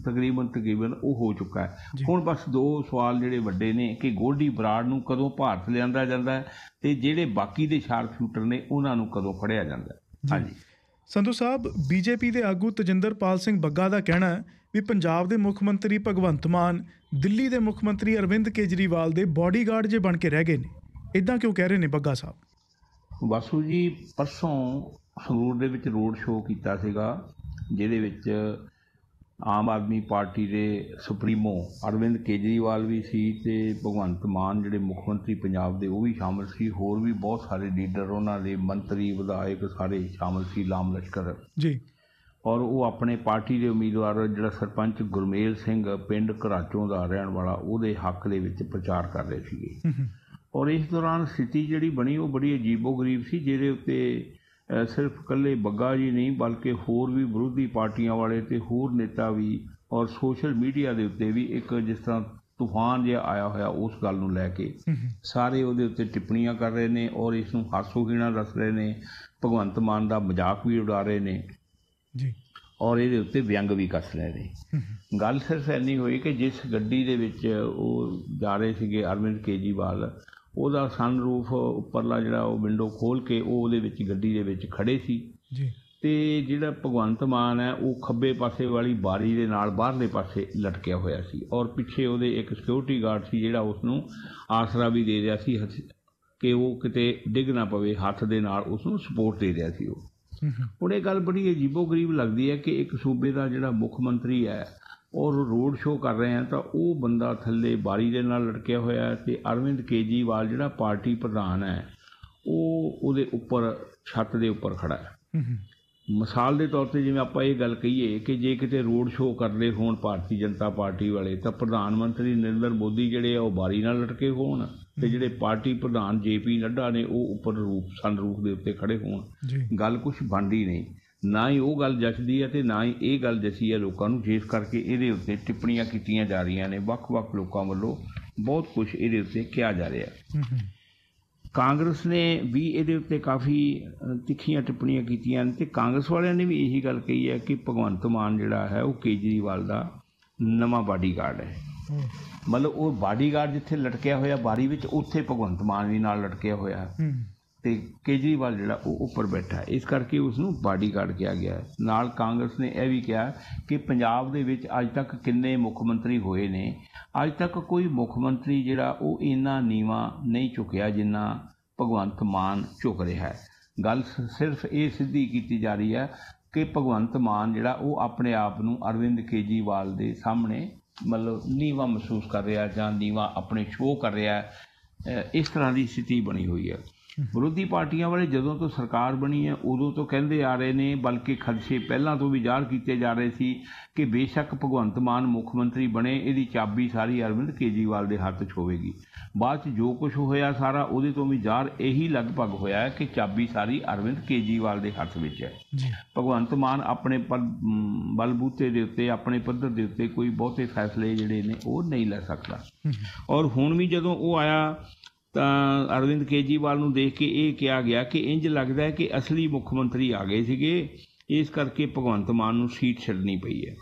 ਤਕਰੀਬਨ ਉਹ ਹੋ ਚੁੱਕਾ ਹੈ। ਹੁਣ ਬਸ 2 ਸਵਾਲ ਜਿਹੜੇ ਵੱਡੇ ਨੇ ਕਿ ਗੋਲਡੀ ਬਰਾੜ ਨੂੰ ਕਦੋਂ ਭਾਰਤ ਲਿਆਂਦਾ ਜਾਂਦਾ ਹੈ, ਅਤੇ ਜਿਹੜੇ ਬਾਕੀ ਦੇ ਸ਼ਾਰਪ ਸ਼ੂਟਰ ਨੇ ਉਹਨਾਂ ਨੂੰ ਕਦੋਂ ਫੜਿਆ ਜਾਂਦਾ ਹੈ। ਹਾਂਜੀ ਸੰਧੂ ਸਾਹਿਬ, ਬੀਜੇਪੀ ਦੇ ਆਗੂ ਤਜਿੰਦਰਪਾਲ ਸਿੰਘ ਬੱਗਾ ਦਾ ਕਹਿਣਾ ਹੈ ਵੀ ਪੰਜਾਬ ਦੇ ਮੁੱਖ ਮੰਤਰੀ ਭਗਵੰਤ ਮਾਨ ਦਿੱਲੀ ਦੇ ਮੁੱਖ ਮੰਤਰੀ ਅਰਵਿੰਦ ਕੇਜਰੀਵਾਲ ਦੇ ਬਾਡੀਗਾਰਡ ਜੇ ਬਣ ਕੇ ਰਹਿ ਗਏ ਨੇ। ਇੱਦਾਂ ਕਿਉਂ ਕਹਿ ਰਹੇ ਨੇ ਬੱਗਾ ਸਾਹਿਬ? ਵਾਸੂ ਜੀ, ਪਰਸੋਂ ਸੰਗਰੂਰ ਦੇ ਵਿੱਚ ਰੋਡ ਸ਼ੋਅ ਕੀਤਾ ਸੀਗਾ, ਜਿਹਦੇ ਵਿੱਚ ਆਮ ਆਦਮੀ ਪਾਰਟੀ ਦੇ ਸੁਪਰੀਮੋ ਅਰਵਿੰਦ ਕੇਜਰੀਵਾਲ ਵੀ ਸੀ ਤੇ ਭਗਵੰਤ ਮਾਨ ਜਿਹੜੇ ਮੁੱਖ ਮੰਤਰੀ ਪੰਜਾਬ ਦੇ ਉਹ ਵੀ ਸ਼ਾਮਲ ਸੀ। ਹੋਰ ਵੀ ਬਹੁਤ ਸਾਰੇ ਲੀਡਰ, ਉਹਨਾਂ ਦੇ ਮੰਤਰੀ, ਵਿਧਾਇਕ ਸਾਰੇ ਸ਼ਾਮਲ ਸੀ, ਲਾਮ ਲਸ਼ਕਰ ਜੀ। ਔਰ ਉਹ ਆਪਣੇ ਪਾਰਟੀ ਦੇ ਉਮੀਦਵਾਰ ਜਿਹੜਾ ਸਰਪੰਚ ਗੁਰਮੇਲ ਸਿੰਘ ਪਿੰਡ ਘਰਾਚੋਂ ਦਾ ਰਹਿਣ ਵਾਲਾ, ਉਹਦੇ ਹੱਕ ਦੇ ਵਿੱਚ ਪ੍ਰਚਾਰ ਕਰ ਰਹੇ ਸੀਗੇ। ਔਰ ਇਸ ਦੌਰਾਨ ਸਥਿਤੀ ਜਿਹੜੀ ਬਣੀ ਉਹ ਬੜੀ ਅਜੀਬੋ-ਗਰੀਬ ਸੀ, ਜਿਹਦੇ ਉੱਤੇ ਸਿਰਫ ਇਕੱਲੇ ਬੱਗਾ ਜੀ ਨਹੀਂ ਬਲਕਿ ਹੋਰ ਵੀ ਵਿਰੋਧੀ ਪਾਰਟੀਆਂ ਵਾਲੇ ਤੇ ਹੋਰ ਨੇਤਾ ਵੀ ਔਰ ਸੋਸ਼ਲ ਮੀਡੀਆ ਦੇ ਉੱਤੇ ਵੀ ਇੱਕ ਜਿਸ ਤਰ੍ਹਾਂ ਤੂਫਾਨ ਜਿਹਾ ਆਇਆ ਹੋਇਆ ਉਸ ਗੱਲ ਨੂੰ ਲੈ ਕੇ ਸਾਰੇ ਉਹਦੇ ਉੱਤੇ ਟਿੱਪਣੀਆਂ ਕਰ ਰਹੇ ਨੇ ਔਰ ਇਸ ਨੂੰ ਹਾਸੋਹੀਣਾ ਦੱਸ ਰਹੇ ਨੇ, ਭਗਵੰਤ ਮਾਨ ਦਾ ਮਜ਼ਾਕ ਵੀ ਉਡਾ ਰਹੇ ਨੇ ਜੀ ਔਰ ਇਹਦੇ ਉੱਤੇ ਵਿਅੰਗ ਵੀ ਕੱਸ ਰਹੇ ਨੇ। ਗੱਲ ਸਿਰਫ ਇੰਨੀ ਹੋਈ ਕਿ ਜਿਸ ਗੱਡੀ ਦੇ ਵਿੱਚ ਉਹ ਜਾ ਰਹੇ ਸੀਗੇ ਅਰਵਿੰਦ ਕੇਜਰੀਵਾਲ, ਉਹਦਾ ਸਨਰੂਫ ਉੱਪਰਲਾ ਜਿਹੜਾ ਉਹ ਵਿੰਡੋ ਖੋਲ੍ਹ ਕੇ ਉਹ ਉਹਦੇ ਵਿੱਚ ਗੱਡੀ ਦੇ ਵਿੱਚ ਖੜ੍ਹੇ ਸੀ ਜੀ। ਤੇ ਜਿਹੜਾ ਭਗਵੰਤ ਮਾਨ ਹੈ ਉਹ ਖੱਬੇ ਪਾਸੇ ਵਾਲੀ ਬਾਰੀ ਦੇ ਨਾਲ ਬਾਹਰਲੇ ਪਾਸੇ ਲਟਕਿਆ ਹੋਇਆ ਸੀ ਔਰ ਪਿੱਛੇ ਉਹਦੇ ਇੱਕ ਸਿਕਿਉਰਿਟੀ ਗਾਰਡ ਸੀ ਜਿਹੜਾ ਉਸ ਨੂੰ ਆਸਰਾ ਵੀ ਦੇ ਰਿਹਾ ਸੀ ਕਿ ਉਹ ਕਿਤੇ ਡਿੱਗ ਨਾ ਪਵੇ, ਹੱਥ ਦੇ ਨਾਲ ਉਸ ਨੂੰ ਸਪੋਰਟ ਦੇ ਰਿਹਾ ਸੀ ਉਹ। ਹੁਣ ਇਹ ਗੱਲ ਬੜੀ ਅਜੀਬੋ-ਗਰੀਬ ਲੱਗਦੀ ਹੈ ਕਿ ਇੱਕ ਸੂਬੇ ਦਾ ਜਿਹੜਾ ਮੁੱਖ ਮੰਤਰੀ ਹੈ ਔਰ ਰੋਡ ਸ਼ੋਅ ਕਰ ਰਹੇ ਹਨ ਤਾਂ ਉਹ ਬੰਦਾ ਥੱਲੇ ਬਾਰੀ ਦੇ ਨਾਲ ਲਟਕਿਆ ਹੋਇਆ ਤੇ ਅਰਵਿੰਦ ਕੇਜਰੀਵਾਲ ਜਿਹੜਾ ਪਾਰਟੀ ਪ੍ਰਧਾਨ ਹੈ ਉਹ ਉਹਦੇ ਉੱਪਰ ਛੱਤ ਦੇ ਉੱਪਰ ਖੜ੍ਹਾ ਹੈ। ਮਿਸਾਲ ਦੇ ਤੌਰ 'ਤੇ ਜਿਵੇਂ ਆਪਾਂ ਇਹ ਗੱਲ ਕਹੀਏ ਕਿ ਜੇ ਕਿਤੇ ਰੋਡ ਸ਼ੋਅ ਕਰਦੇ ਹੋਣ ਭਾਰਤੀ ਜਨਤਾ ਪਾਰਟੀ ਵਾਲੇ ਤਾਂ ਪ੍ਰਧਾਨ ਮੰਤਰੀ ਨਰਿੰਦਰ ਮੋਦੀ ਜਿਹੜੇ ਆ ਉਹ ਬਾਰੀ ਨਾਲ ਲਟਕੇ ਹੋਣ ਤੇ ਜਿਹੜੇ ਪਾਰਟੀ ਪ੍ਰਧਾਨ JP ਨੱਡਾ ਨੇ ਉਹ ਉੱਪਰ ਸਨਰੂਫ ਦੇ ਉੱਤੇ ਖੜ੍ਹੇ ਹੋਣ, ਗੱਲ ਕੁਛ ਬਣਦੀ ਨਹੀਂ। ਨਾ ਹੀ ਉਹ ਗੱਲ ਜਚਦੀ ਹੈ ਤੇ ਨਾ ਹੀ ਇਹ ਗੱਲ ਜਚੀ ਹੈ ਲੋਕਾਂ ਨੂੰ, ਜਿਸ ਕਰਕੇ ਇਹਦੇ ਉੱਤੇ ਟਿੱਪਣੀਆਂ ਕੀਤੀਆਂ ਜਾ ਰਹੀਆਂ ਨੇ ਵੱਖ-ਵੱਖ ਲੋਕਾਂ ਵੱਲੋਂ, ਬਹੁਤ ਕੁਛ ਇਹਦੇ ਉੱਤੇ ਕਿਹਾ ਜਾ ਰਿਹਾ। ਕਾਂਗਰਸ ਨੇ ਵੀ ਇਹਦੇ ਉੱਤੇ ਕਾਫੀ ਤਿੱਖੀਆਂ ਟਿੱਪਣੀਆਂ ਕੀਤੀਆਂ ਨੇ ਤੇ ਕਾਂਗਰਸ ਵਾਲਿਆਂ ਨੇ ਵੀ ਇਹੀ ਗੱਲ ਕਹੀ ਹੈ ਕਿ ਭਗਵੰਤ ਮਾਨ ਜਿਹੜਾ ਹੈ ਉਹ ਕੇਜਰੀਵਾਲ ਦਾ ਨਵਾਂ ਬਾਡੀਗਾਰਡ ਹੈ। ਮਤਲਬ ਉਹ ਬਾਡੀਗਾਰਡ ਜਿੱਥੇ ਲਟਕਿਆ ਹੋਇਆ ਬਾਰੀ ਵਿੱਚ, ਉੱਥੇ ਭਗਵੰਤ ਮਾਨ ਵੀ ਨਾਲ ਲਟਕਿਆ ਹੋਇਆ ਤੇ ਕੇਜਰੀਵਾਲ ਜਿਹੜਾ ਉਹ ਉੱਪਰ ਬੈਠਾ, ਇਸ ਕਰਕੇ ਉਸ ਨੂੰ ਬਾਡੀਗਾਰਡ ਕਿਹਾ ਗਿਆ। ਨਾਲ ਕਾਂਗਰਸ ਨੇ ਇਹ ਵੀ ਕਿਹਾ ਕਿ ਪੰਜਾਬ ਦੇ ਵਿੱਚ ਅੱਜ ਤੱਕ ਕਿੰਨੇ ਮੁੱਖ ਮੰਤਰੀ ਹੋਏ ਨੇ, ਅੱਜ ਤੱਕ ਕੋਈ ਮੁੱਖ ਮੰਤਰੀ ਜਿਹੜਾ ਉਹ ਇੰਨਾ ਨੀਵਾਂ ਨਹੀਂ ਝੁਕਿਆ ਜਿੰਨਾ ਭਗਵੰਤ ਮਾਨ ਝੁਕ ਰਿਹਾ ਹੈ। ਗੱਲ ਸਿਰਫ ਇਹ ਸਿੱਧੀ ਕੀਤੀ ਜਾ ਰਹੀ ਹੈ ਕਿ ਭਗਵੰਤ ਮਾਨ ਜਿਹੜਾ ਉਹ ਆਪਣੇ ਆਪ ਨੂੰ ਅਰਵਿੰਦ ਕੇਜਰੀਵਾਲ ਦੇ ਸਾਹਮਣੇ ਮਤਲਬ ਨੀਵਾਂ ਮਹਿਸੂਸ ਕਰ ਰਿਹਾ ਜਾਂ ਨੀਵਾਂ ਆਪਣੇ ਸ਼ੋਅ ਕਰ ਰਿਹਾ, ਇਸ ਤਰ੍ਹਾਂ ਦੀ ਸਥਿਤੀ ਬਣੀ ਹੋਈ ਹੈ। ਵਿਰੋਧੀ ਪਾਰਟੀਆਂ ਵਾਲੇ ਜਦੋਂ ਤੋਂ ਸਰਕਾਰ ਬਣੀ ਹੈ ਉਦੋਂ ਤੋਂ ਕਹਿੰਦੇ ਆ ਰਹੇ ਨੇ, ਬਲਕਿ ਖਦਸ਼ੇ ਪਹਿਲਾਂ ਤੋਂ ਵੀ ਜ਼ਾਹਰ ਕੀਤੇ ਜਾ ਰਹੇ ਸੀ ਕਿ ਬੇਸ਼ੱਕ ਭਗਵੰਤ ਮਾਨ ਮੁੱਖ ਮੰਤਰੀ ਬਣੇ, ਇਹਦੀ ਚਾਬੀ ਸਾਰੀ ਅਰਵਿੰਦ ਕੇਜਰੀਵਾਲ ਦੇ ਹੱਥ 'ਚ ਹੋਵੇਗੀ। ਬਾਅਦ 'ਚ ਜੋ ਕੁਛ ਹੋਇਆ ਸਾਰਾ ਉਹਦੇ ਤੋਂ ਵੀ ਜ਼ਾਹਰ ਇਹੀ ਲਗਭਗ ਹੋਇਆ ਹੈ ਕਿ ਚਾਬੀ ਸਾਰੀ ਅਰਵਿੰਦ ਕੇਜਰੀਵਾਲ ਦੇ ਹੱਥ ਵਿੱਚ ਹੈ। ਭਗਵੰਤ ਮਾਨ ਆਪਣੇ ਬਲਬੂਤੇ ਦੇ ਉੱਤੇ, ਆਪਣੇ ਪੱਧਰ ਦੇ ਉੱਤੇ ਕੋਈ ਬਹੁਤੇ ਫੈਸਲੇ ਜਿਹੜੇ ਨੇ ਉਹ ਨਹੀਂ ਲੈ ਸਕਦਾ। ਔਰ ਹੁਣ ਵੀ ਜਦੋਂ ਉਹ ਆਇਆ ਤਾਂ ਅਰਵਿੰਦ ਕੇਜਰੀਵਾਲ ਨੂੰ ਦੇਖ ਕੇ ਇਹ ਕਿਹਾ ਗਿਆ ਕਿ ਇੰਜ ਲੱਗਦਾ ਹੈ ਕਿ ਅਸਲੀ ਮੁੱਖ ਮੰਤਰੀ ਆ ਗਏ ਸੀਗੇ, ਇਸ ਕਰਕੇ ਭਗਵੰਤ ਮਾਨ ਨੂੰ ਸੀਟ ਛੱਡਣੀ ਪਈ ਹੈ।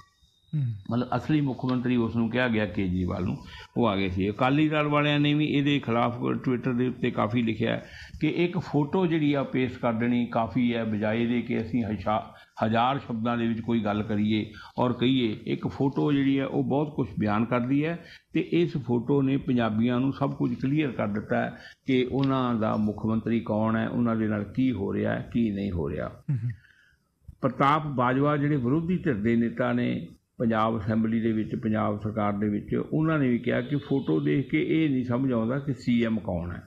ਮਤਲਬ ਅਸਲੀ ਮੁੱਖ ਮੰਤਰੀ ਉਸ ਨੂੰ ਕਿਹਾ ਗਿਆ ਕੇਜਰੀਵਾਲ ਨੂੰ, ਉਹ ਆ ਗਏ ਸੀ। ਅਕਾਲੀ ਦਲ ਵਾਲਿਆਂ ਨੇ ਵੀ ਇਹਦੇ ਖਿਲਾਫ ਟਵਿੱਟਰ ਦੇ ਉੱਤੇ ਕਾਫੀ ਲਿਖਿਆ ਕਿ ਇੱਕ ਫੋਟੋ ਜਿਹੜੀ ਆ ਪੇਸ਼ ਕਰ ਦੇਣੀ ਕਾਫੀ ਹੈ, ਬਜਾਏ ਦੇ ਕਿ ਅਸੀਂ ਹਜ਼ਾਰ ਸ਼ਬਦਾਂ ਦੇ ਵਿੱਚ ਕੋਈ ਗੱਲ ਕਰੀਏ ਔਰ ਕਹੀਏ। ਇੱਕ ਫੋਟੋ ਜਿਹੜੀ ਹੈ ਉਹ ਬਹੁਤ ਕੁਝ ਬਿਆਨ ਕਰਦੀ ਹੈ ਤੇ ਇਸ ਫੋਟੋ ਨੇ ਪੰਜਾਬੀਆਂ ਨੂੰ ਸਭ ਕੁਝ ਕਲੀਅਰ ਕਰ ਦਿੱਤਾ ਹੈ ਕਿ ਉਹਨਾਂ ਦਾ ਮੁੱਖ ਮੰਤਰੀ ਕੌਣ ਹੈ, ਉਹਨਾਂ ਦੇ ਨਾਲ ਕੀ ਹੋ ਰਿਹਾ ਹੈ, ਕੀ ਨਹੀਂ ਹੋ ਰਿਹਾ। ਪ੍ਰਤਾਪ ਬਾਜਵਾ ਜਿਹੜੇ ਵਿਰੋਧੀ ਧਿਰ ਦੇ ਨੇਤਾ ਨੇ ਪੰਜਾਬ ਅਸੈਂਬਲੀ ਦੇ ਵਿੱਚ, ਪੰਜਾਬ ਸਰਕਾਰ ਦੇ ਵਿੱਚ, ਉਹਨਾਂ ਨੇ ਵੀ ਕਿਹਾ ਕਿ ਫੋਟੋ ਦੇਖ ਕੇ ਇਹ ਨਹੀਂ ਸਮਝ ਆਉਂਦਾ ਕਿ CM ਕੌਣ ਹੈ।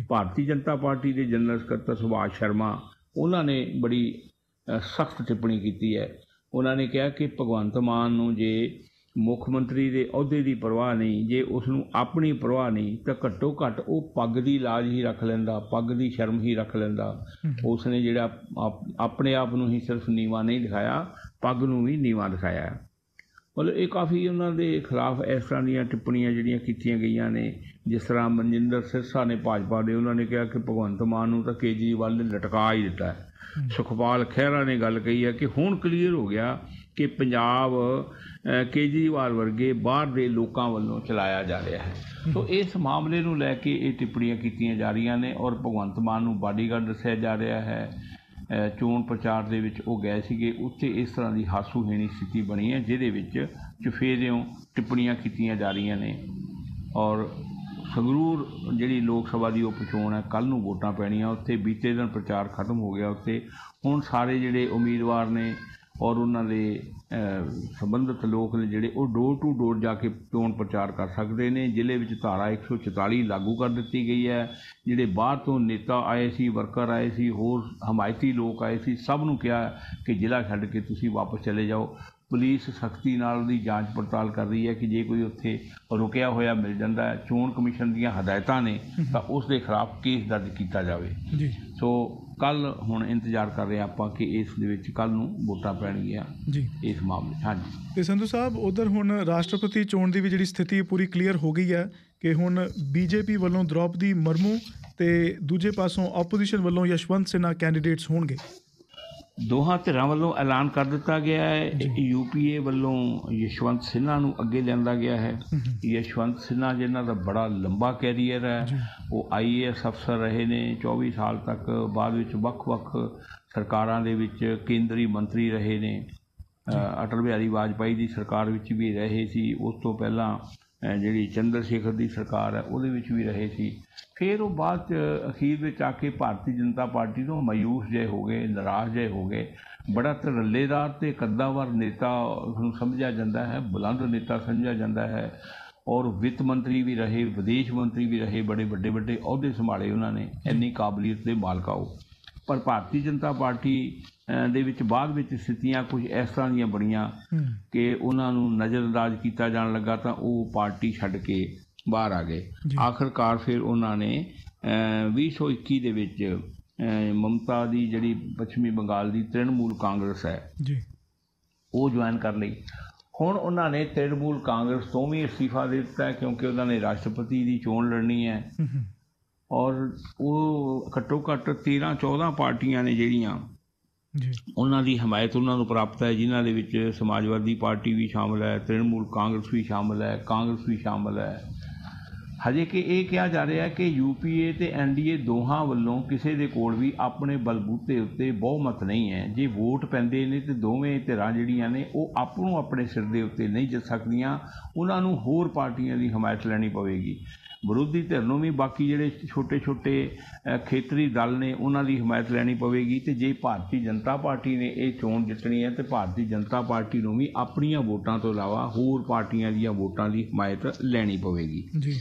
ਭਾਰਤੀ ਜਨਤਾ ਪਾਰਟੀ ਦੇ ਜਨਰਲ ਸਕੱਤਰ ਸੁਭਾਸ਼ ਸ਼ਰਮਾ, ਉਹਨਾਂ ਨੇ ਬੜੀ ਸਖਤ ਟਿੱਪਣੀ ਕੀਤੀ ਹੈ। ਉਹਨਾਂ ਨੇ ਕਿਹਾ ਕਿ ਭਗਵੰਤ ਮਾਨ ਨੂੰ ਜੇ ਮੁੱਖ ਮੰਤਰੀ ਦੇ ਅਹੁਦੇ ਦੀ ਪਰਵਾਹ ਨਹੀਂ, ਜੇ ਉਸ ਨੂੰ ਆਪਣੀ ਪਰਵਾਹ ਨਹੀਂ ਤਾਂ ਘੱਟੋ ਘੱਟ ਉਹ ਪੱਗ ਦੀ ਲਾਜ ਹੀ ਰੱਖ ਲੈਂਦਾ, ਪੱਗ ਦੀ ਸ਼ਰਮ ਹੀ ਰੱਖ ਲੈਂਦਾ। ਉਸ ਨੇ ਜਿਹੜਾ ਆਪਣੇ ਆਪ ਨੂੰ ਹੀ ਸਿਰਫ ਨੀਵਾਂ ਨਹੀਂ ਦਿਖਾਇਆ, ਪੱਗ ਨੂੰ ਵੀ ਨੀਵਾਂ ਦਿਖਾਇਆ। ਮਤਲਬ ਇਹ ਕਾਫੀ ਉਹਨਾਂ ਦੇ ਖਿਲਾਫ ਇਸ ਤਰ੍ਹਾਂ ਦੀਆਂ ਟਿੱਪਣੀਆਂ ਜਿਹੜੀਆਂ ਕੀਤੀਆਂ ਗਈਆਂ ਨੇ। ਜਿਸ ਤਰ੍ਹਾਂ ਮਨਜਿੰਦਰ ਸਿਰਸਾ ਨੇ ਭਾਜਪਾ ਦੇ, ਉਹਨਾਂ ਨੇ ਕਿਹਾ ਕਿ ਭਗਵੰਤ ਮਾਨ ਨੂੰ ਤਾਂ ਕੇਜਰੀਵਾਲ ਨੇ ਲਟਕਾ ਹੀ ਦਿੱਤਾ ਹੈ। ਸੁਖਪਾਲ ਖਹਿਰਾ ਨੇ ਗੱਲ ਕਹੀ ਹੈ ਕਿ ਹੁਣ ਕਲੀਅਰ ਹੋ ਗਿਆ ਕਿ ਪੰਜਾਬ ਕੇਜਰੀਵਾਲ ਵਰਗੇ ਬਾਹਰ ਦੇ ਲੋਕਾਂ ਵੱਲੋਂ ਚਲਾਇਆ ਜਾ ਰਿਹਾ ਹੈ। ਸੋ ਇਸ ਮਾਮਲੇ ਨੂੰ ਲੈ ਕੇ ਇਹ ਟਿੱਪਣੀਆਂ ਕੀਤੀਆਂ ਜਾ ਰਹੀਆਂ ਨੇ ਔਰ ਭਗਵੰਤ ਮਾਨ ਨੂੰ ਬਾਡੀਗਾਰਡ ਦੱਸਿਆ ਜਾ ਰਿਹਾ ਹੈ। ਚੋਣ ਪ੍ਰਚਾਰ ਦੇ ਵਿੱਚ ਉਹ ਗਏ ਸੀਗੇ, ਉੱਥੇ ਇਸ ਤਰ੍ਹਾਂ ਦੀ ਹਾਸੋਹੀਣੀ ਸਥਿਤੀ ਬਣੀ ਹੈ ਜਿਹਦੇ ਵਿੱਚ ਚੁਫੇਰਿਓਂ ਟਿੱਪਣੀਆਂ ਕੀਤੀਆਂ ਜਾ ਰਹੀਆਂ ਨੇ। ਔਰ ਸੰਗਰੂਰ ਜਿਹੜੀ ਲੋਕ ਸਭਾ ਦੀ ਉਪ ਚੋਣ ਹੈ, ਕੱਲ੍ਹ ਨੂੰ ਵੋਟਾਂ ਪੈਣੀਆਂ, ਉੱਥੇ ਬੀਤੇ ਦਿਨ ਪ੍ਰਚਾਰ ਖਤਮ ਹੋ ਗਿਆ। ਉੱਥੇ ਹੁਣ ਸਾਰੇ ਜਿਹੜੇ ਉਮੀਦਵਾਰ ਨੇ ਔਰ ਉਹਨਾਂ ਦੇ ਸੰਬੰਧਿਤ ਲੋਕ ਨੇ ਜਿਹੜੇ ਉਹ ਡੋਰ ਟੂ ਡੋਰ ਜਾ ਕੇ ਚੋਣ ਪ੍ਰਚਾਰ ਕਰ ਸਕਦੇ ਨੇ। ਜ਼ਿਲ੍ਹੇ ਵਿੱਚ ਧਾਰਾ 144 ਲਾਗੂ ਕਰ ਦਿੱਤੀ ਗਈ ਹੈ। ਜਿਹੜੇ ਬਾਹਰ ਤੋਂ ਨੇਤਾ ਆਏ ਸੀ, ਵਰਕਰ ਆਏ ਸੀ, ਹੋਰ ਹਮਾਇਤੀ ਲੋਕ ਆਏ ਸੀ, ਸਭ ਨੂੰ ਕਿਹਾ ਕਿ ਜ਼ਿਲ੍ਹਾ ਛੱਡ ਕੇ ਤੁਸੀਂ ਵਾਪਸ ਚਲੇ ਜਾਓ। ਪੁਲਿਸ ਸਖਤੀ ਨਾਲ ਉਹਦੀ ਜਾਂਚ ਪੜਤਾਲ ਕਰ ਰਹੀ ਹੈ ਕਿ ਜੇ ਕੋਈ ਉੱਥੇ ਰੁਕਿਆ ਹੋਇਆ ਮਿਲ ਜਾਂਦਾ ਹੈ, ਚੋਣ ਕਮਿਸ਼ਨ ਦੀਆਂ ਹਦਾਇਤਾਂ ਨੇ, ਤਾਂ ਉਸ ਦੇ ਖਿਲਾਫ ਕੇਸ ਦਰਜ ਕੀਤਾ ਜਾਵੇ। ਸੋ ਕੱਲ੍ਹ ਹੁਣ ਇੰਤਜ਼ਾਰ ਕਰ ਰਹੇ ਆਪਾਂ ਕਿ ਇਸ ਦੇ ਵਿੱਚ ਕੱਲ੍ਹ ਨੂੰ ਵੋਟਾਂ ਪੈਣਗੀਆਂ ਜੀ ਇਸ ਮਾਮਲੇ। ਹਾਂਜੀ, ਤੇ ਸੰਧੂ ਸਾਹਿਬ ਉਧਰ ਹੁਣ ਰਾਸ਼ਟਰਪਤੀ ਚੋਣ ਦੀ ਵੀ ਜਿਹੜੀ ਸਥਿਤੀ ਪੂਰੀ ਕਲੀਅਰ ਹੋ ਗਈ ਹੈ ਕਿ ਹੁਣ ਬੀਜੇਪੀ ਵੱਲੋਂ ਦ੍ਰੋਪਦੀ ਮੁਰਮੂ ਤੇ ਦੂਜੇ ਪਾਸੋਂ ਆਪੋਜੀਸ਼ਨ ਵੱਲੋਂ ਯਸ਼ਵੰਤ ਸਿਨਹਾ ਕੈਂਡੀਡੇਟਸ ਹੋਣਗੇ। ਦੋਹਾਂ ਧਿਰਾਂ ਵੱਲੋਂ ਐਲਾਨ ਕਰ ਦਿੱਤਾ ਗਿਆ ਹੈ। UPA ਵੱਲੋਂ ਯਸ਼ਵੰਤ ਸਿਨਹਾ ਨੂੰ ਅੱਗੇ ਲਿਆਂਦਾ ਗਿਆ ਹੈ। ਯਸ਼ਵੰਤ ਸਿਨਹਾ ਜਿਨ੍ਹਾਂ ਦਾ ਬੜਾ ਲੰਬਾ ਕੈਰੀਅਰ ਹੈ, ਉਹ IAS ਅਫਸਰ ਰਹੇ ਨੇ 24 ਸਾਲ ਤੱਕ, ਬਾਅਦ ਵਿੱਚ ਵੱਖ-ਵੱਖ ਸਰਕਾਰਾਂ ਦੇ ਵਿੱਚ ਕੇਂਦਰੀ ਮੰਤਰੀ ਰਹੇ ਨੇ। ਅਟਲ ਬਿਹਾਰੀ ਵਾਜਪਾਈ ਦੀ ਸਰਕਾਰ ਵਿੱਚ ਵੀ ਰਹੇ ਸੀ, ਉਸ ਤੋਂ ਪਹਿਲਾਂ ਜਿਹੜੀ ਚੰਦਰ ਸ਼ੇਖਰ ਦੀ ਸਰਕਾਰ ਹੈ ਉਹਦੇ ਵਿੱਚ ਵੀ ਰਹੇ ਸੀ। ਫਿਰ ਉਹ ਬਾਅਦ 'ਚ ਅਖੀਰ ਵਿੱਚ ਆ ਕੇ ਭਾਰਤੀ ਜਨਤਾ ਪਾਰਟੀ ਤੋਂ ਮਾਯੂਸ ਜਿਹੇ ਹੋ ਗਏ, ਨਾਰਾਜ਼ ਜਿਹੇ ਹੋ ਗਏ। ਬੜਾ ਧੜੱਲੇਦਾਰ ਅਤੇ ਕੱਦਾਵਰ ਨੇਤਾ ਨੂੰ ਸਮਝਿਆ ਜਾਂਦਾ ਹੈ, ਬੁਲੰਦ ਨੇਤਾ ਸਮਝਿਆ ਜਾਂਦਾ ਹੈ, ਔਰ ਵਿੱਤ ਮੰਤਰੀ ਵੀ ਰਹੇ, ਵਿਦੇਸ਼ ਮੰਤਰੀ ਵੀ ਰਹੇ, ਬੜੇ ਵੱਡੇ ਵੱਡੇ ਅਹੁਦੇ ਸੰਭਾਲੇ ਉਹਨਾਂ ਨੇ, ਇੰਨੀ ਕਾਬਲੀਅਤ ਦੇ ਮਾਲਕ ਉਹ। ਪਰ ਭਾਰਤੀ ਜਨਤਾ ਪਾਰਟੀ ਦੇ ਵਿੱਚ ਬਾਅਦ ਵਿੱਚ ਸਥਿਤੀਆਂ ਕੁਝ ਇਸ ਤਰ੍ਹਾਂ ਦੀਆਂ ਬਣੀਆਂ ਕਿ ਉਹਨਾਂ ਨੂੰ ਨਜ਼ਰਅੰਦਾਜ਼ ਕੀਤਾ ਜਾਣ ਲੱਗਾ, ਤਾਂ ਉਹ ਪਾਰਟੀ ਛੱਡ ਕੇ ਬਾਹਰ ਆ ਗਏ। ਆਖਰਕਾਰ ਫਿਰ ਉਹਨਾਂ ਨੇ 2021 ਦੇ ਵਿੱਚ ਮਮਤਾ ਦੀ ਜਿਹੜੀ ਪੱਛਮੀ ਬੰਗਾਲ ਦੀ ਤ੍ਰਿਣਮੂਲ ਕਾਂਗਰਸ ਹੈ ਉਹ ਜੁਆਇਨ ਕਰ ਲਈ। ਹੁਣ ਉਹਨਾਂ ਨੇ ਤ੍ਰਿਣਮੂਲ ਕਾਂਗਰਸ ਤੋਂ ਵੀ ਅਸਤੀਫਾ ਦੇ ਦਿੱਤਾ ਹੈ ਕਿਉਂਕਿ ਉਹਨਾਂ ਨੇ ਰਾਸ਼ਟਰਪਤੀ ਦੀ ਚੋਣ ਲੜਨੀ ਹੈ। ਔਰ ਉਹ ਘੱਟੋ ਘੱਟ 13-14 ਪਾਰਟੀਆਂ ਨੇ ਜਿਹੜੀਆਂ ਉਹਨਾਂ ਦੀ ਹਮਾਇਤ ਉਹਨਾਂ ਨੂੰ ਪ੍ਰਾਪਤ ਹੈ, ਜਿਨ੍ਹਾਂ ਦੇ ਵਿੱਚ ਸਮਾਜਵਾਦੀ ਪਾਰਟੀ ਵੀ ਸ਼ਾਮਲ ਹੈ, ਤ੍ਰਿਣਮੂਲ ਕਾਂਗਰਸ ਵੀ ਸ਼ਾਮਲ ਹੈ, ਕਾਂਗਰਸ ਵੀ ਸ਼ਾਮਲ ਹੈ। ਹਜੇ ਕਿ ਇਹ ਕਿਹਾ ਜਾ ਰਿਹਾ ਹੈ ਕਿ UPA ਅਤੇ NDA ਦੋਹਾਂ ਵੱਲੋਂ ਕਿਸੇ ਦੇ ਕੋਲ ਵੀ ਆਪਣੇ ਬਲਬੂਤੇ ਉੱਤੇ ਬਹੁਮਤ ਨਹੀਂ ਹੈ। ਜੇ ਵੋਟ ਪੈਂਦੇ ਨੇ ਤਾਂ ਦੋਵੇਂ ਧਿਰਾਂ ਜਿਹੜੀਆਂ ਨੇ ਉਹ ਆਪਣੇ ਸਿਰ ਦੇ ਉੱਤੇ ਨਹੀਂ ਜਿੱਤ ਸਕਦੀਆਂ, ਉਹਨਾਂ ਨੂੰ ਹੋਰ ਪਾਰਟੀਆਂ ਦੀ ਹਮਾਇਤ ਲੈਣੀ ਪਵੇਗੀ। ਵਿਰੋਧੀ ਧਿਰ ਨੂੰ ਵੀ ਬਾਕੀ ਜਿਹੜੇ ਛੋਟੇ ਛੋਟੇ ਖੇਤਰੀ ਦਲ ਨੇ ਉਹਨਾਂ ਦੀ ਹਮਾਇਤ ਲੈਣੀ ਪਵੇਗੀ। ਅਤੇ ਜੇ ਭਾਰਤੀ ਜਨਤਾ ਪਾਰਟੀ ਨੇ ਇਹ ਚੋਣ ਜਿੱਤਣੀ ਹੈ ਤਾਂ ਭਾਰਤੀ ਜਨਤਾ ਪਾਰਟੀ ਨੂੰ ਵੀ ਆਪਣੀਆਂ ਵੋਟਾਂ ਤੋਂ ਇਲਾਵਾ ਹੋਰ ਪਾਰਟੀਆਂ ਦੀਆਂ ਵੋਟਾਂ ਦੀ ਹਮਾਇਤ ਲੈਣੀ ਪਵੇਗੀ।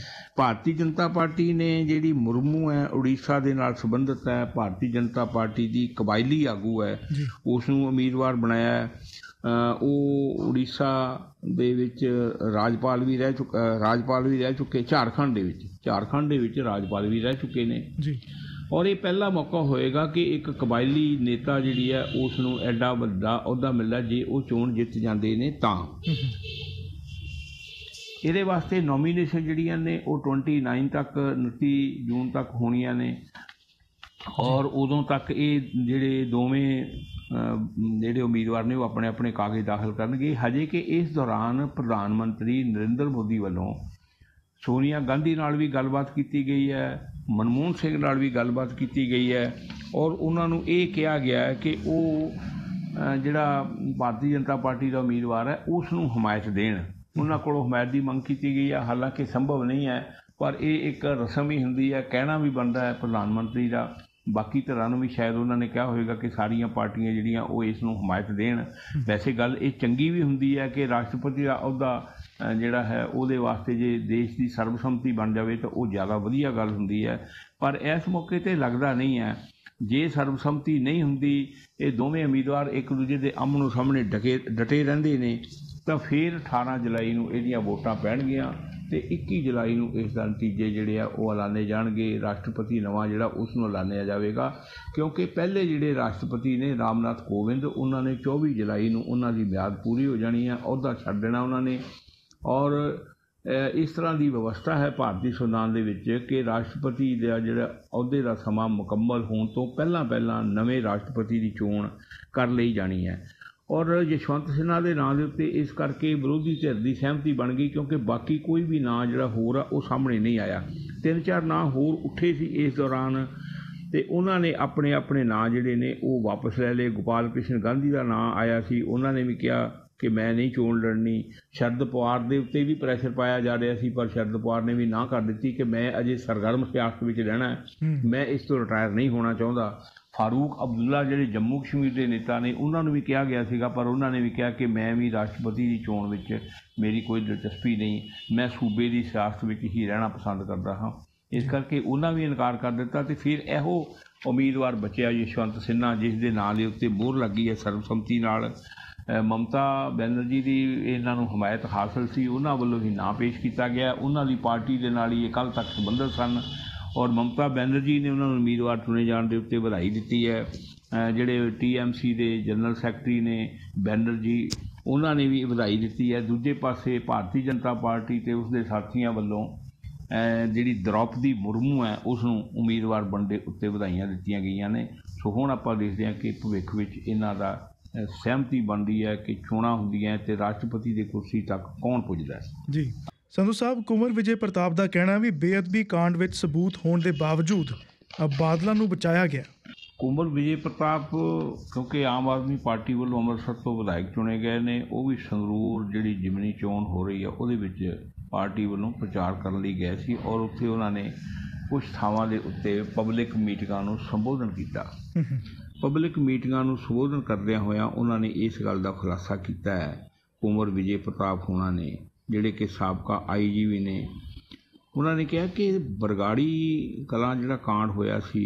ਭਾਰਤੀ ਜਨਤਾ ਪਾਰਟੀ ਨੇ ਜਿਹੜੀ ਮੁਰਮੂ ਹੈ, ਉੜੀਸਾ ਦੇ ਨਾਲ ਸੰਬੰਧਿਤ ਹੈ, ਭਾਰਤੀ ਜਨਤਾ ਪਾਰਟੀ ਦੀ ਕਬਾਇਲੀ ਆਗੂ ਹੈ, ਉਸ ਨੂੰ ਉਮੀਦਵਾਰ ਬਣਾਇਆ ਹੈ। ਉਹ ਉੜੀਸਾ ਦੇ ਵਿੱਚ ਰਾਜਪਾਲ ਵੀ ਰਹਿ ਚੁੱਕੇ, ਝਾਰਖੰਡ ਦੇ ਵਿੱਚ ਰਾਜਪਾਲ ਵੀ ਰਹਿ ਚੁੱਕੇ ਨੇ। ਔਰ ਇਹ ਪਹਿਲਾ ਮੌਕਾ ਹੋਏਗਾ ਕਿ ਇੱਕ ਕਬਾਇਲੀ ਨੇਤਾ ਜਿਹੜੀ ਹੈ ਉਸ ਨੂੰ ਐਡਾ ਵੱਡਾ ਅਹੁਦਾ ਮਿਲਦਾ ਜੇ ਉਹ ਚੋਣ ਜਿੱਤ ਜਾਂਦੇ ਨੇ ਤਾਂ। ਇਹਦੇ ਵਾਸਤੇ ਨੋਮੀਨੇਸ਼ਨ ਜਿਹੜੀਆਂ ਨੇ ਉਹ 29 ਜੂਨ ਤੱਕ ਹੋਣੀਆਂ ਨੇ। ਔਰ ਉਦੋਂ ਤੱਕ ਇਹ ਜਿਹੜੇ ਦੋਵੇਂ ਜਿਹੜੇ ਉਮੀਦਵਾਰ ਨੇ ਉਹ ਆਪਣੇ ਆਪਣੇ ਕਾਗਜ਼ ਦਾਖਲ ਕਰਨਗੇ। ਹਜੇ ਕਿ ਇਸ ਦੌਰਾਨ ਪ੍ਰਧਾਨ ਮੰਤਰੀ ਨਰਿੰਦਰ ਮੋਦੀ ਵੱਲੋਂ ਸੋਨੀਆ ਗਾਂਧੀ ਨਾਲ ਵੀ ਗੱਲਬਾਤ ਕੀਤੀ ਗਈ ਹੈ, ਮਨਮੋਹਨ ਸਿੰਘ ਨਾਲ ਵੀ ਗੱਲਬਾਤ ਕੀਤੀ ਗਈ ਹੈ, ਔਰ ਉਹਨਾਂ ਨੂੰ ਇਹ ਕਿਹਾ ਗਿਆ ਹੈ ਕਿ ਉਹ ਜਿਹੜਾ ਭਾਰਤੀ ਜਨਤਾ ਪਾਰਟੀ ਦਾ ਉਮੀਦਵਾਰ ਹੈ ਉਸ ਨੂੰ ਹਮਾਇਤ ਦੇਣ। ਉਹਨਾਂ ਕੋਲੋਂ ਹਮਾਇਤ ਦੀ ਮੰਗ ਕੀਤੀ ਗਈ ਹੈ। ਹਾਲਾਂਕਿ ਸੰਭਵ ਨਹੀਂ ਹੈ, ਪਰ ਇਹ ਇੱਕ ਰਸਮ ਹੀ ਹੁੰਦੀ ਹੈ, ਕਹਿਣਾ ਵੀ ਬਣਦਾ ਹੈ ਪ੍ਰਧਾਨ ਮੰਤਰੀ ਦਾ। ਬਾਕੀ ਧਿਰਾਂ ਨੂੰ ਵੀ ਸ਼ਾਇਦ ਉਹਨਾਂ ਨੇ ਕਿਹਾ ਹੋਵੇਗਾ ਕਿ ਸਾਰੀਆਂ ਪਾਰਟੀਆਂ ਜਿਹੜੀਆਂ ਉਹ ਇਸ ਨੂੰ ਹਮਾਇਤ ਦੇਣ। ਵੈਸੇ ਗੱਲ ਇਹ ਚੰਗੀ ਵੀ ਹੁੰਦੀ ਹੈ ਕਿ ਰਾਸ਼ਟਰਪਤੀ ਦਾ ਅਹੁਦਾ ਜਿਹੜਾ ਹੈ ਉਹਦੇ ਵਾਸਤੇ ਜੇ ਦੇਸ਼ ਦੀ ਸਰਬਸੰਮਤੀ ਬਣ ਜਾਵੇ ਤਾਂ ਉਹ ਜ਼ਿਆਦਾ ਵਧੀਆ ਗੱਲ ਹੁੰਦੀ ਹੈ। ਪਰ ਇਸ ਮੌਕੇ 'ਤੇ ਲੱਗਦਾ ਨਹੀਂ ਹੈ। ਜੇ ਸਰਬਸੰਮਤੀ ਨਹੀਂ ਹੁੰਦੀ, ਇਹ ਦੋਵੇਂ ਉਮੀਦਵਾਰ ਇੱਕ ਦੂਜੇ ਦੇ ਆਹਮੋ ਸਾਹਮਣੇ ਡਟੇ ਰਹਿੰਦੇ ਨੇ, ਤਾਂ ਫਿਰ 18 ਜੁਲਾਈ ਨੂੰ ਇਹਦੀਆਂ ਵੋਟਾਂ ਪੈਣਗੀਆਂ ਅਤੇ 21 ਜੁਲਾਈ ਨੂੰ ਇਸ ਦਾ ਨਤੀਜੇ ਜਿਹੜੇ ਆ ਉਹ ਐਲਾਨੇ ਜਾਣਗੇ। ਰਾਸ਼ਟਰਪਤੀ ਨਵਾਂ ਜਿਹੜਾ ਉਸ ਨੂੰ ਐਲਾਨਿਆ ਜਾਵੇਗਾ, ਕਿਉਂਕਿ ਪਹਿਲੇ ਜਿਹੜੇ ਰਾਸ਼ਟਰਪਤੀ ਨੇ ਰਾਮਨਾਥ ਕੋਵਿੰਦ, ਉਹਨਾਂ ਨੇ 24 ਜੁਲਾਈ ਨੂੰ ਉਹਨਾਂ ਦੀ ਮਿਆਦ ਪੂਰੀ ਹੋ ਜਾਣੀ ਹੈ, ਅਹੁਦਾ ਛੱਡ ਦੇਣਾ ਉਹਨਾਂ ਨੇ। ਔਰ ਇਸ ਤਰ੍ਹਾਂ ਦੀ ਵਿਵਸਥਾ ਹੈ ਭਾਰਤੀ ਸੰਵਿਧਾਨ ਦੇ ਵਿੱਚ ਕਿ ਰਾਸ਼ਟਰਪਤੀ ਦਾ ਜਿਹੜਾ ਅਹੁਦੇ ਦਾ ਸਮਾਂ ਮੁਕੰਮਲ ਹੋਣ ਤੋਂ ਪਹਿਲਾਂ ਨਵੇਂ ਰਾਸ਼ਟਰਪਤੀ ਦੀ ਚੋਣ ਕਰ ਲਈ ਜਾਣੀ ਹੈ। ਔਰ ਯਸ਼ਵੰਤ ਸਿਨਹਾ ਦੇ ਨਾਂ ਦੇ ਉੱਤੇ ਇਸ ਕਰਕੇ ਵਿਰੋਧੀ ਧਿਰ ਦੀ ਸਹਿਮਤੀ ਬਣ ਗਈ, ਕਿਉਂਕਿ ਬਾਕੀ ਕੋਈ ਵੀ ਨਾਂ ਜਿਹੜਾ ਹੋਰ ਆ ਉਹ ਸਾਹਮਣੇ ਨਹੀਂ ਆਇਆ। 3-4 ਨਾਂ ਹੋਰ ਉੱਠੇ ਸੀ ਇਸ ਦੌਰਾਨ, ਅਤੇ ਉਹਨਾਂ ਨੇ ਆਪਣੇ ਨਾਂ ਜਿਹੜੇ ਨੇ ਉਹ ਵਾਪਸ ਲੈ ਲਏ। ਗੋਪਾਲ ਕ੍ਰਿਸ਼ਨ ਗਾਂਧੀ ਦਾ ਨਾਂ ਆਇਆ ਸੀ, ਉਹਨਾਂ ਨੇ ਵੀ ਕਿਹਾ ਕਿ ਮੈਂ ਨਹੀਂ ਚੋਣ ਲੜਨੀ। ਸ਼ਰਦ ਪਵਾਰ ਦੇ ਉੱਤੇ ਵੀ ਪ੍ਰੈਸ਼ਰ ਪਾਇਆ ਜਾ ਰਿਹਾ ਸੀ, ਪਰ ਸ਼ਰਦ ਪਵਾਰ ਨੇ ਵੀ ਨਾਂਹ ਕਰ ਦਿੱਤੀ ਕਿ ਮੈਂ ਅਜੇ ਸਰਗਰਮ ਸਿਆਸਤ ਵਿੱਚ ਰਹਿਣਾ, ਮੈਂ ਇਸ ਤੋਂ ਰਿਟਾਇਰ ਨਹੀਂ ਹੋਣਾ ਚਾਹੁੰਦਾ। ਫਾਰੂਕ ਅਬਦੁੱਲਾ ਜਿਹੜੇ ਜੰਮੂ ਕਸ਼ਮੀਰ ਦੇ ਨੇਤਾ ਨੇ ਉਹਨਾਂ ਨੂੰ ਵੀ ਕਿਹਾ ਗਿਆ ਸੀਗਾ, ਪਰ ਉਹਨਾਂ ਨੇ ਵੀ ਕਿਹਾ ਕਿ ਮੈਂ ਵੀ ਰਾਸ਼ਟਰਪਤੀ ਦੀ ਚੋਣ ਵਿੱਚ ਮੇਰੀ ਕੋਈ ਦਿਲਚਸਪੀ ਨਹੀਂ, ਮੈਂ ਸੂਬੇ ਦੀ ਸਿਆਸਤ ਵਿੱਚ ਹੀ ਰਹਿਣਾ ਪਸੰਦ ਕਰਦਾ ਹਾਂ। ਇਸ ਕਰਕੇ ਉਹਨਾਂ ਵੀ ਇਨਕਾਰ ਕਰ ਦਿੱਤਾ ਅਤੇ ਫਿਰ ਇਹੋ ਉਮੀਦਵਾਰ ਬਚਿਆ ਯਸ਼ਵੰਤ ਸਿਨਹਾ, ਜਿਸ ਦੇ ਨਾਂ ਦੇ ਉੱਤੇ ਮੋਹਰ ਲੱਗੀ ਹੈ ਸਰਬਸੰਮਤੀ ਨਾਲ। ਮਮਤਾ ਬੈਨਰਜੀ ਦੀ ਇਹਨਾਂ ਨੂੰ ਹਮਾਇਤ ਹਾਸਲ ਸੀ, ਉਹਨਾਂ ਵੱਲੋਂ ਹੀ ਨਾਂ ਪੇਸ਼ ਕੀਤਾ ਗਿਆ। ਉਹਨਾਂ ਦੀ ਪਾਰਟੀ ਦੇ ਨਾਲ ਹੀ ਇਹ ਕੱਲ੍ਹ ਤੱਕ ਸੰਬੰਧਿਤ ਸਨ ਔਰ ਮਮਤਾ ਬੈਨਰਜੀ ਨੇ ਉਹਨਾਂ ਨੂੰ ਉਮੀਦਵਾਰ ਚੁਣੇ ਜਾਣ ਦੇ ਉੱਤੇ ਵਧਾਈ ਦਿੱਤੀ ਹੈ। ਜਿਹੜੇ TMC ਦੇ ਜਨਰਲ ਸੈਕਟਰੀ ਨੇ ਬੈਨਰਜੀ, ਉਹਨਾਂ ਨੇ ਵੀ ਵਧਾਈ ਦਿੱਤੀ ਹੈ। ਦੂਜੇ ਪਾਸੇ ਭਾਰਤੀ ਜਨਤਾ ਪਾਰਟੀ ਅਤੇ ਉਸਦੇ ਸਾਥੀਆਂ ਵੱਲੋਂ ਜਿਹੜੀ ਦ੍ਰੌਪਦੀ ਮੁਰਮੂ ਹੈ ਉਸ ਨੂੰ ਉਮੀਦਵਾਰ ਬਣਨ ਦੇ ਉੱਤੇ ਵਧਾਈਆਂ ਦਿੱਤੀਆਂ ਗਈਆਂ ਨੇ। ਸੋ ਹੁਣ ਆਪਾਂ ਦੇਖਦੇ ਹਾਂ ਕਿ ਭਵਿੱਖ ਵਿੱਚ ਇਹਨਾਂ ਦਾ ਸਹਿਮਤੀ ਬਣਦੀ ਹੈ ਕਿ ਚੋਣਾਂ ਹੁੰਦੀਆਂ ਅਤੇ ਰਾਸ਼ਟਰਪਤੀ ਦੀ ਕੁਰਸੀ ਤੱਕ ਕੌਣ ਪੁੱਜਦਾ ਹੈ। ਜੀ ਸੰਧੂ ਸਾਹਿਬ, ਕੁੰਵਰ ਵਿਜੇ ਪ੍ਰਤਾਪ ਦਾ ਕਹਿਣਾ ਵੀ ਬੇਅਦਬੀ ਕਾਂਡ ਵਿੱਚ ਸਬੂਤ ਹੋਣ ਦੇ ਬਾਵਜੂਦ ਬਾਦਲਾਂ ਨੂੰ ਬਚਾਇਆ ਗਿਆ। ਕੁੰਵਰ ਵਿਜੇ ਪ੍ਰਤਾਪ ਕਿਉਂਕਿ ਆਮ ਆਦਮੀ ਪਾਰਟੀ ਵੱਲੋਂ ਅੰਮ੍ਰਿਤਸਰ ਤੋਂ ਵਿਧਾਇਕ ਚੁਣੇ ਗਏ ਨੇ, ਉਹ ਵੀ ਸੰਗਰੂਰ ਜਿਹੜੀ ਜ਼ਿਮਨੀ ਚੋਣ ਹੋ ਰਹੀ ਹੈ ਉਹਦੇ ਵਿੱਚ ਪਾਰਟੀ ਵੱਲੋਂ ਪ੍ਰਚਾਰ ਕਰਨ ਲਈ ਗਏ ਸੀ ਔਰ ਉੱਥੇ ਉਹਨਾਂ ਨੇ ਕੁਝ ਥਾਵਾਂ ਦੇ ਉੱਤੇ ਪਬਲਿਕ ਮੀਟਿੰਗਾਂ ਨੂੰ ਸੰਬੋਧਨ ਕੀਤਾ। ਪਬਲਿਕ ਮੀਟਿੰਗਾਂ ਨੂੰ ਸੰਬੋਧਨ ਕਰਦਿਆਂ ਹੋਇਆਂ ਉਹਨਾਂ ਨੇ ਇਸ ਗੱਲ ਦਾ ਖੁਲਾਸਾ ਕੀਤਾ ਹੈ, ਕੁੰਵਰ ਵਿਜੇ ਪ੍ਰਤਾਪ ਹੋਣਾ ਨੇ, ਜਿਹੜੇ ਕਿ ਸਾਬਕਾ IG ਵੀ ਨੇ। ਉਹਨਾਂ ਨੇ ਕਿਹਾ ਕਿ ਬਰਗਾੜੀ ਕਲਾਂ ਜਿਹੜਾ ਕਾਂਡ ਹੋਇਆ ਸੀ,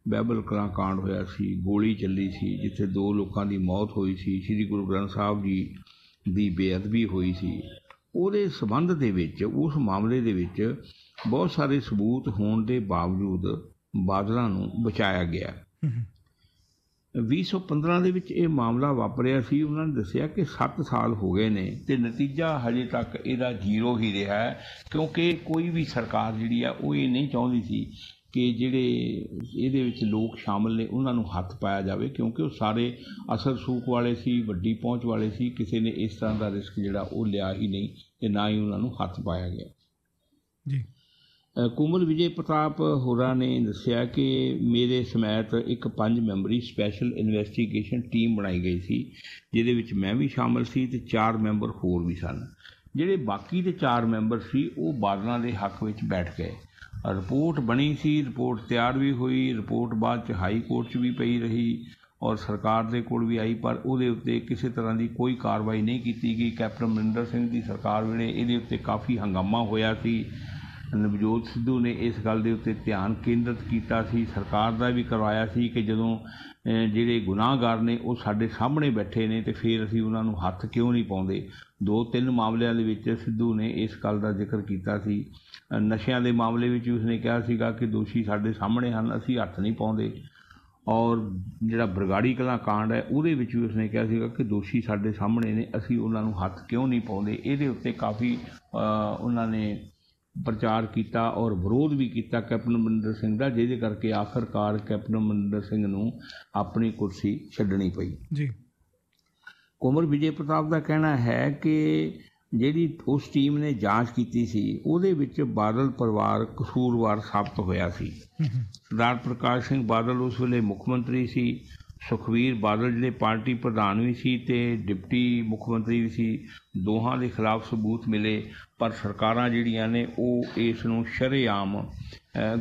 ਬਹਿਬਲ ਕਲਾਂ ਕਾਂਡ ਹੋਇਆ ਸੀ, ਗੋਲੀ ਚੱਲੀ ਸੀ ਜਿੱਥੇ 2 ਲੋਕਾਂ ਦੀ ਮੌਤ ਹੋਈ ਸੀ, ਸ੍ਰੀ ਗੁਰੂ ਗ੍ਰੰਥ ਸਾਹਿਬ ਜੀ ਦੀ ਬੇਅਦਬੀ ਹੋਈ ਸੀ, ਉਹਦੇ ਸੰਬੰਧ ਦੇ ਵਿੱਚ ਉਸ ਮਾਮਲੇ ਦੇ ਵਿੱਚ ਬਹੁਤ ਸਾਰੇ ਸਬੂਤ ਹੋਣ ਦੇ ਬਾਵਜੂਦ ਬਾਦਲਾਂ ਨੂੰ ਬਚਾਇਆ ਗਿਆ। 2015 ਦੇ ਵਿੱਚ ਇਹ ਮਾਮਲਾ ਵਾਪਰਿਆ ਸੀ। ਉਹਨਾਂ ਨੇ ਦੱਸਿਆ ਕਿ 7 ਸਾਲ ਹੋ ਗਏ ਨੇ ਅਤੇ ਨਤੀਜਾ ਹਜੇ ਤੱਕ ਇਹਦਾ 0 ਹੀ ਰਿਹਾ ਹੈ, ਕਿਉਂਕਿ ਕੋਈ ਵੀ ਸਰਕਾਰ ਜਿਹੜੀ ਆ ਉਹ ਇਹ ਨਹੀਂ ਚਾਹੁੰਦੀ ਸੀ ਕਿ ਜਿਹੜੇ ਇਹਦੇ ਵਿੱਚ ਲੋਕ ਸ਼ਾਮਲ ਨੇ ਉਹਨਾਂ ਨੂੰ ਹੱਥ ਪਾਇਆ ਜਾਵੇ, ਕਿਉਂਕਿ ਉਹ ਸਾਰੇ ਅਸਲ ਸੂਖ ਵਾਲੇ ਸੀ, ਵੱਡੀ ਪਹੁੰਚ ਵਾਲੇ ਸੀ। ਕਿਸੇ ਨੇ ਇਸ ਤਰ੍ਹਾਂ ਦਾ ਰਿਸਕ ਜਿਹੜਾ ਉਹ ਲਿਆ ਹੀ ਨਹੀਂ ਅਤੇ ਨਾ ਹੀ ਉਹਨਾਂ ਨੂੰ ਹੱਥ ਪਾਇਆ ਗਿਆ। ਜੀ ਕੁੰਵਰ ਵਿਜੇ ਪ੍ਰਤਾਪ ਹੋਰਾਂ ਨੇ ਦੱਸਿਆ ਕਿ ਮੇਰੇ ਸਮੇਤ ਇੱਕ 5 ਮੈਂਬਰੀ ਸਪੈਸ਼ਲ ਇਨਵੈਸਟੀਗੇਸ਼ਨ ਟੀਮ ਬਣਾਈ ਗਈ ਸੀ, ਜਿਹਦੇ ਵਿੱਚ ਮੈਂ ਵੀ ਸ਼ਾਮਲ ਸੀ ਅਤੇ 4 ਮੈਂਬਰ ਹੋਰ ਵੀ ਸਨ। ਜਿਹੜੇ ਬਾਕੀ ਦੇ 4 ਮੈਂਬਰ ਸੀ ਉਹ ਬਾਦਲਾਂ ਦੇ ਹੱਕ ਵਿੱਚ ਬੈਠ ਗਏ। ਰਿਪੋਰਟ ਬਣੀ ਸੀ, ਰਿਪੋਰਟ ਤਿਆਰ ਵੀ ਹੋਈ, ਰਿਪੋਰਟ ਬਾਅਦ 'ਚ ਹਾਈ ਕੋਰਟ 'ਚ ਵੀ ਪਈ ਰਹੀ ਔਰ ਸਰਕਾਰ ਦੇ ਕੋਲ ਵੀ ਆਈ, ਪਰ ਉਹਦੇ ਉੱਤੇ ਕਿਸੇ ਤਰ੍ਹਾਂ ਦੀ ਕੋਈ ਕਾਰਵਾਈ ਨਹੀਂ ਕੀਤੀ ਗਈ। ਕੈਪਟਨ ਅਮਰਿੰਦਰ ਸਿੰਘ ਦੀ ਸਰਕਾਰ ਵੇਲੇ ਇਹਦੇ ਉੱਤੇ ਕਾਫੀ ਹੰਗਾਮਾ ਹੋਇਆ ਸੀ। ਨਵਜੋਤ ਸਿੱਧੂ ਨੇ ਇਸ ਗੱਲ ਦੇ ਉੱਤੇ ਧਿਆਨ ਕੇਂਦਰਿਤ ਕੀਤਾ ਸੀ, ਸਰਕਾਰ ਦਾ ਵੀ ਕਰਵਾਇਆ ਸੀ ਕਿ ਜਦੋਂ ਜਿਹੜੇ ਗੁਨਾਹਗਾਰ ਨੇ ਉਹ ਸਾਡੇ ਸਾਹਮਣੇ ਬੈਠੇ ਨੇ ਅਤੇ ਫਿਰ ਅਸੀਂ ਉਹਨਾਂ ਨੂੰ ਹੱਥ ਕਿਉਂ ਨਹੀਂ ਪਾਉਂਦੇ। 2-3 ਮਾਮਲਿਆਂ ਦੇ ਵਿੱਚ ਸਿੱਧੂ ਨੇ ਇਸ ਗੱਲ ਦਾ ਜ਼ਿਕਰ ਕੀਤਾ ਸੀ। ਨਸ਼ਿਆਂ ਦੇ ਮਾਮਲੇ ਵਿੱਚ ਉਸਨੇ ਕਿਹਾ ਸੀਗਾ ਕਿ ਦੋਸ਼ੀ ਸਾਡੇ ਸਾਹਮਣੇ ਹਨ, ਅਸੀਂ ਹੱਥ ਨਹੀਂ ਪਾਉਂਦੇ। ਔਰ ਜਿਹੜਾ ਬਰਗਾੜੀ ਕਲਾਂ ਕਾਂਡ ਹੈ ਉਹਦੇ ਵਿੱਚ ਵੀ ਉਸਨੇ ਕਿਹਾ ਸੀਗਾ ਕਿ ਦੋਸ਼ੀ ਸਾਡੇ ਸਾਹਮਣੇ ਨੇ, ਅਸੀਂ ਉਹਨਾਂ ਨੂੰ ਹੱਥ ਕਿਉਂ ਨਹੀਂ ਪਾਉਂਦੇ। ਇਹਦੇ ਉੱਤੇ ਕਾਫੀ ਉਹਨਾਂ ਨੇ ਪ੍ਰਚਾਰ ਕੀਤਾ ਔਰ ਵਿਰੋਧ ਵੀ ਕੀਤਾ ਕੈਪਟਨ ਅਮਰਿੰਦਰ ਸਿੰਘ ਦਾ, ਜਿਹਦੇ ਕਰਕੇ ਆਖਰਕਾਰ ਕੈਪਟਨ ਅਮਰਿੰਦਰ ਸਿੰਘ ਨੂੰ ਆਪਣੀ ਕੁਰਸੀ ਛੱਡਣੀ ਪਈ। ਜੀ ਕੁੰਵਰ ਵਿਜੇ ਪ੍ਰਤਾਪ ਦਾ ਕਹਿਣਾ ਹੈ ਕਿ ਜਿਹੜੀ ਉਸ ਟੀਮ ਨੇ ਜਾਂਚ ਕੀਤੀ ਸੀ ਉਹਦੇ ਵਿੱਚ ਬਾਦਲ ਪਰਿਵਾਰ ਕਸੂਰਵਾਰ ਸਾਬਤ ਹੋਇਆ ਸੀ। ਸਰਦਾਰ ਪ੍ਰਕਾਸ਼ ਸਿੰਘ ਬਾਦਲ ਉਸ ਵੇਲੇ ਮੁੱਖ ਮੰਤਰੀ ਸੀ, ਸੁਖਬੀਰ ਬਾਦਲ ਜਿਹੜੇ ਪਾਰਟੀ ਪ੍ਰਧਾਨ ਵੀ ਸੀ ਅਤੇ ਡਿਪਟੀ ਮੁੱਖ ਮੰਤਰੀ ਵੀ ਸੀ। ਦੋਹਾਂ ਦੇ ਖਿਲਾਫ ਸਬੂਤ ਮਿਲੇ, ਪਰ ਸਰਕਾਰਾਂ ਜਿਹੜੀਆਂ ਨੇ ਉਹ ਇਸ ਨੂੰ ਸ਼ਰੇਆਮ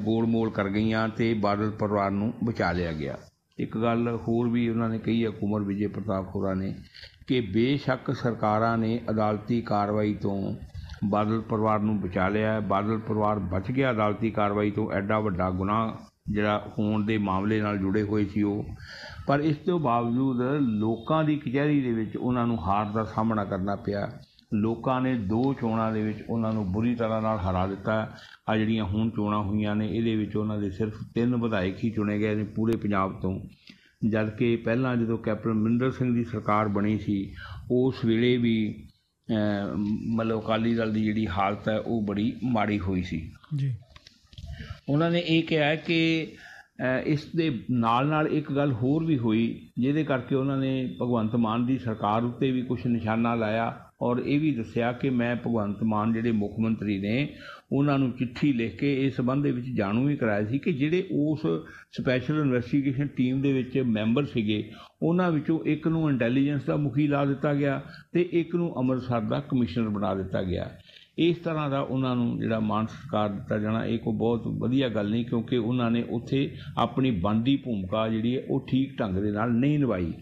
ਗੋਲ ਮੋਲ ਕਰ ਗਈਆਂ ਅਤੇ ਬਾਦਲ ਪਰਿਵਾਰ ਨੂੰ ਬਚਾ ਲਿਆ ਗਿਆ। ਇੱਕ ਗੱਲ ਹੋਰ ਵੀ ਉਹਨਾਂ ਨੇ ਕਹੀ ਹੈ ਕੁੰਵਰ ਵਿਜੇ ਪ੍ਰਤਾਪ ਹੋਰਾਂ ਨੇ ਕਿ ਬੇਸ਼ੱਕ ਸਰਕਾਰਾਂ ਨੇ ਅਦਾਲਤੀ ਕਾਰਵਾਈ ਤੋਂ ਬਾਦਲ ਪਰਿਵਾਰ ਨੂੰ ਬਚਾ ਲਿਆ, ਬਾਦਲ ਪਰਿਵਾਰ ਬਚ ਗਿਆ ਅਦਾਲਤੀ ਕਾਰਵਾਈ ਤੋਂ। ਐਡਾ ਵੱਡਾ ਗੁਨਾਹ ਜਿਹੜਾ ਹੋਣ ਦੇ ਮਾਮਲੇ ਨਾਲ ਜੁੜੇ ਹੋਏ ਸੀ ਉਹ, ਪਰ ਇਸ ਤੋਂ ਬਾਵਜੂਦ ਲੋਕਾਂ ਦੀ ਕਚਹਿਰੀ ਦੇ ਵਿੱਚ ਉਹਨਾਂ ਨੂੰ ਹਾਰ ਦਾ ਸਾਹਮਣਾ ਕਰਨਾ ਪਿਆ। ਲੋਕਾਂ ਨੇ 2 ਚੋਣਾਂ ਦੇ ਵਿੱਚ ਉਹਨਾਂ ਨੂੰ ਬੁਰੀ ਤਰ੍ਹਾਂ ਨਾਲ ਹਰਾ ਦਿੱਤਾ। ਆ ਜਿਹੜੀਆਂ ਹੁਣ ਚੋਣਾਂ ਹੋਈਆਂ ਨੇ ਇਹਦੇ ਵਿੱਚ ਉਹਨਾਂ ਦੇ ਸਿਰਫ 3 ਵਿਧਾਇਕ ਹੀ ਚੁਣੇ ਗਏ ਨੇ ਪੂਰੇ ਪੰਜਾਬ ਤੋਂ, ਜਦ ਕਿ ਪਹਿਲਾਂ ਜਦੋਂ ਕੈਪਟਨ ਅਮਰਿੰਦਰ ਸਿੰਘ ਦੀ ਸਰਕਾਰ ਬਣੀ ਸੀ ਉਸ ਵੇਲੇ ਵੀ ਮਤਲਬ ਅਕਾਲੀ ਦਲ ਦੀ ਜਿਹੜੀ ਹਾਲਤ ਹੈ ਉਹ ਬੜੀ ਮਾੜੀ ਹੋਈ ਸੀ। ਜੀ ਉਹਨਾਂ ਨੇ ਇਹ ਕਿਹਾ ਕਿ ਇਸ ਦੇ ਨਾਲ ਨਾਲ ਇੱਕ ਗੱਲ ਹੋਰ ਵੀ ਹੋਈ ਜਿਹਦੇ ਕਰਕੇ ਉਹਨਾਂ ਨੇ ਭਗਵੰਤ ਮਾਨ ਦੀ ਸਰਕਾਰ ਉੱਤੇ ਵੀ ਕੁਛ ਨਿਸ਼ਾਨਾ ਲਾਇਆ ਔਰ ਇਹ ਵੀ ਦੱਸਿਆ ਕਿ ਮੈਂ ਭਗਵੰਤ ਮਾਨ ਜਿਹੜੇ ਮੁੱਖ ਮੰਤਰੀ ਨੇ ਉਹਨਾਂ ਨੂੰ ਚਿੱਠੀ ਲਿਖ ਕੇ ਇਸ ਸੰਬੰਧ ਦੇ ਵਿੱਚ ਜਾਣੂ ਵੀ ਕਰਾਇਆ ਸੀ ਕਿ ਜਿਹੜੇ ਉਸ ਸਪੈਸ਼ਲ ਇਨਵੈਸਟੀਗੇਸ਼ਨ ਟੀਮ ਦੇ ਵਿੱਚ ਮੈਂਬਰ ਸੀਗੇ ਉਹਨਾਂ ਵਿੱਚੋਂ ਇੱਕ ਨੂੰ ਇੰਟੈਲੀਜੈਂਸ ਦਾ ਮੁਖੀ ਲਾ ਦਿੱਤਾ ਗਿਆ ਅਤੇ ਇੱਕ ਨੂੰ ਅੰਮ੍ਰਿਤਸਰ ਦਾ ਕਮਿਸ਼ਨਰ ਬਣਾ ਦਿੱਤਾ ਗਿਆ। ਇਸ ਤਰ੍ਹਾਂ ਦਾ ਉਹਨਾਂ ਨੂੰ ਜਿਹੜਾ ਮਾਣ ਸਤਿਕਾਰ ਦਿੱਤਾ ਜਾਣਾ ਇਹ ਕੋਈ ਬਹੁਤ ਵਧੀਆ ਗੱਲ ਨਹੀਂ, ਕਿਉਂਕਿ ਉਹਨਾਂ ਨੇ ਉੱਥੇ ਆਪਣੀ ਬਣਦੀ ਭੂਮਿਕਾ ਜਿਹੜੀ ਹੈ ਉਹ ਠੀਕ ਢੰਗ ਦੇ ਨਾਲ ਨਹੀਂ ਨਿਭਾਈ।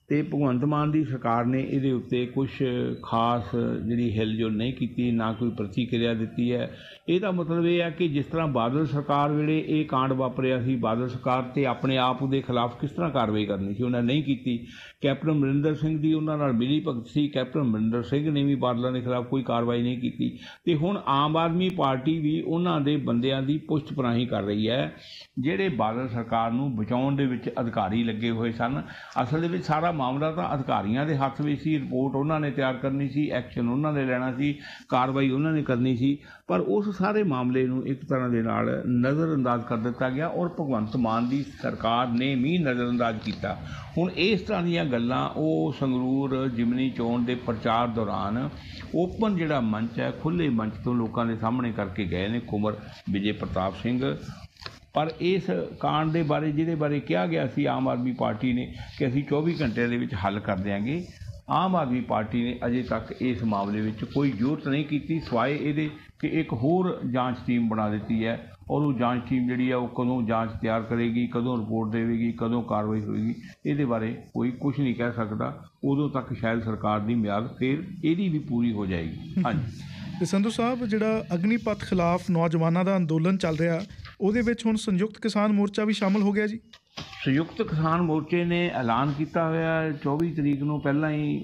ਅਤੇ ਭਗਵੰਤ ਮਾਨ ਦੀ ਸਰਕਾਰ ਨੇ ਇਹਦੇ ਉੱਤੇ ਕੁਛ ਖਾਸ ਜਿਹੜੀ ਹਿਲਜੁਲ ਨਹੀਂ ਕੀਤੀ, ਨਾ ਕੋਈ ਪ੍ਰਤੀਕਿਰਿਆ ਦਿੱਤੀ ਹੈ। ਇਹਦਾ ਮਤਲਬ ਇਹ ਹੈ ਕਿ ਜਿਸ ਤਰ੍ਹਾਂ ਬਾਦਲ ਸਰਕਾਰ ਵੇਲੇ ਇਹ ਕਾਂਡ ਵਾਪਰਿਆ ਸੀ, ਬਾਦਲ ਸਰਕਾਰ 'ਤੇ ਆਪਣੇ ਆਪ ਦੇ ਖਿਲਾਫ ਕਿਸ ਤਰ੍ਹਾਂ ਕਾਰਵਾਈ ਕਰਨੀ ਸੀ, ਉਹਨਾਂ ਨਹੀਂ ਕੀਤੀ। ਕੈਪਟਨ ਅਮਰਿੰਦਰ ਸਿੰਘ ਦੀ ਉਹਨਾਂ ਨਾਲ ਮਿਲੀ ਭਗਤ ਸੀ, ਕੈਪਟਨ ਅਮਰਿੰਦਰ ਸਿੰਘ ਨੇ ਵੀ ਬਾਦਲਾਂ ਦੇ ਖਿਲਾਫ ਕੋਈ ਕਾਰਵਾਈ ਨਹੀਂ ਕੀਤੀ। ਅਤੇ ਹੁਣ ਆਮ ਆਦਮੀ ਪਾਰਟੀ ਵੀ ਉਹਨਾਂ ਦੇ ਬੰਦਿਆਂ ਦੀ ਪੁਸ਼ਤ ਪਨਾਹੀ ਕਰ ਰਹੀ ਹੈ ਜਿਹੜੇ ਬਾਦਲ ਸਰਕਾਰ ਨੂੰ ਬਚਾਉਣ ਦੇ ਵਿੱਚ ਅਧਿਕਾਰੀ ਲੱਗੇ ਹੋਏ ਸਨ। ਅਸਲ ਦੇ ਵਿੱਚ ਸਾਰਾ ਮਾਮਲਾ ਤਾਂ ਅਧਿਕਾਰੀਆਂ ਦੇ ਹੱਥ ਵਿੱਚ ਸੀ, ਰਿਪੋਰਟ ਉਹਨਾਂ ਨੇ ਤਿਆਰ ਕਰਨੀ ਸੀ, ਐਕਸ਼ਨ ਉਹਨਾਂ ਨੇ ਲੈਣਾ ਸੀ, ਕਾਰਵਾਈ ਉਹਨਾਂ ਨੇ ਕਰਨੀ ਸੀ, ਪਰ ਉਸ ਸਾਰੇ ਮਾਮਲੇ ਨੂੰ ਇੱਕ ਤਰ੍ਹਾਂ ਦੇ ਨਾਲ ਨਜ਼ਰਅੰਦਾਜ਼ ਕਰ ਦਿੱਤਾ ਗਿਆ ਔਰ ਭਗਵੰਤ ਮਾਨ ਦੀ ਸਰਕਾਰ ਨੇ ਵੀ ਨਜ਼ਰਅੰਦਾਜ਼ ਕੀਤਾ। ਹੁਣ ਇਸ ਤਰ੍ਹਾਂ ਦੀਆਂ ਗੱਲਾਂ ਉਹ ਸੰਗਰੂਰ ਜਿਮਨੀ ਚੋਣ ਦੇ ਪ੍ਰਚਾਰ ਦੌਰਾਨ ਓਪਨ ਜਿਹੜਾ ਮੰਚ ਹੈ, ਖੁੱਲ੍ਹੇ ਮੰਚ ਤੋਂ ਲੋਕਾਂ ਦੇ ਸਾਹਮਣੇ ਕਰਕੇ ਗਏ ਨੇ ਕੁੰਵਰ ਵਿਜੇ ਪ੍ਰਤਾਪ ਸਿੰਘ। ਪਰ ਇਸ ਕਾਂਡ ਦੇ ਬਾਰੇ ਜਿਹਦੇ ਬਾਰੇ ਕਿਹਾ ਗਿਆ ਸੀ ਆਮ ਆਦਮੀ ਪਾਰਟੀ ਨੇ ਕਿ ਅਸੀਂ 24 ਘੰਟਿਆਂ ਦੇ ਵਿੱਚ ਹੱਲ ਕਰ ਦਿਆਂਗੇ, ਆਮ ਆਦਮੀ ਪਾਰਟੀ ਨੇ ਅਜੇ ਤੱਕ ਇਸ ਮਾਮਲੇ ਵਿੱਚ ਕੋਈ ਜ਼ਰੂਰਤ ਨਹੀਂ ਕੀਤੀ, ਸਿਵਾਏ ਇਹਦੇ ਕਿ ਇੱਕ ਹੋਰ ਜਾਂਚ ਟੀਮ ਬਣਾ ਦਿੱਤੀ ਹੈ ਔਰ ਉਹ ਜਾਂਚ ਟੀਮ ਜਿਹੜੀ ਹੈ ਉਹ ਕਦੋਂ ਜਾਂਚ ਤਿਆਰ ਕਰੇਗੀ, ਕਦੋਂ ਰਿਪੋਰਟ ਦੇਵੇਗੀ, ਕਦੋਂ ਕਾਰਵਾਈ ਹੋਏਗੀ, ਇਹਦੇ ਬਾਰੇ ਕੋਈ ਕੁਝ ਨਹੀਂ ਕਹਿ ਸਕਦਾ। ਉਦੋਂ ਤੱਕ ਸ਼ਾਇਦ ਸਰਕਾਰ ਦੀ ਮਿਆਦ ਫਿਰ ਇਹਦੀ ਵੀ ਪੂਰੀ ਹੋ ਜਾਏਗੀ। ਹਾਂਜੀ। ਤੇ ਸੰਧੂ ਸਾਹਿਬ, ਜਿਹੜਾ ਅਗਨੀਪਥ ਖਿਲਾਫ ਨੌਜਵਾਨਾਂ ਦਾ ਅੰਦੋਲਨ ਚੱਲ ਰਿਹਾ, ਉਹਦੇ ਵਿੱਚ ਹੁਣ ਸੰਯੁਕਤ ਕਿਸਾਨ ਮੋਰਚਾ ਵੀ ਸ਼ਾਮਲ ਹੋ ਗਿਆ ਜੀ। ਸੰਯੁਕਤ ਕਿਸਾਨ ਮੋਰਚੇ ਨੇ ਐਲਾਨ ਕੀਤਾ ਹੋਇਆ 24 ਤਰੀਕ ਨੂੰ ਪਹਿਲਾਂ ਹੀ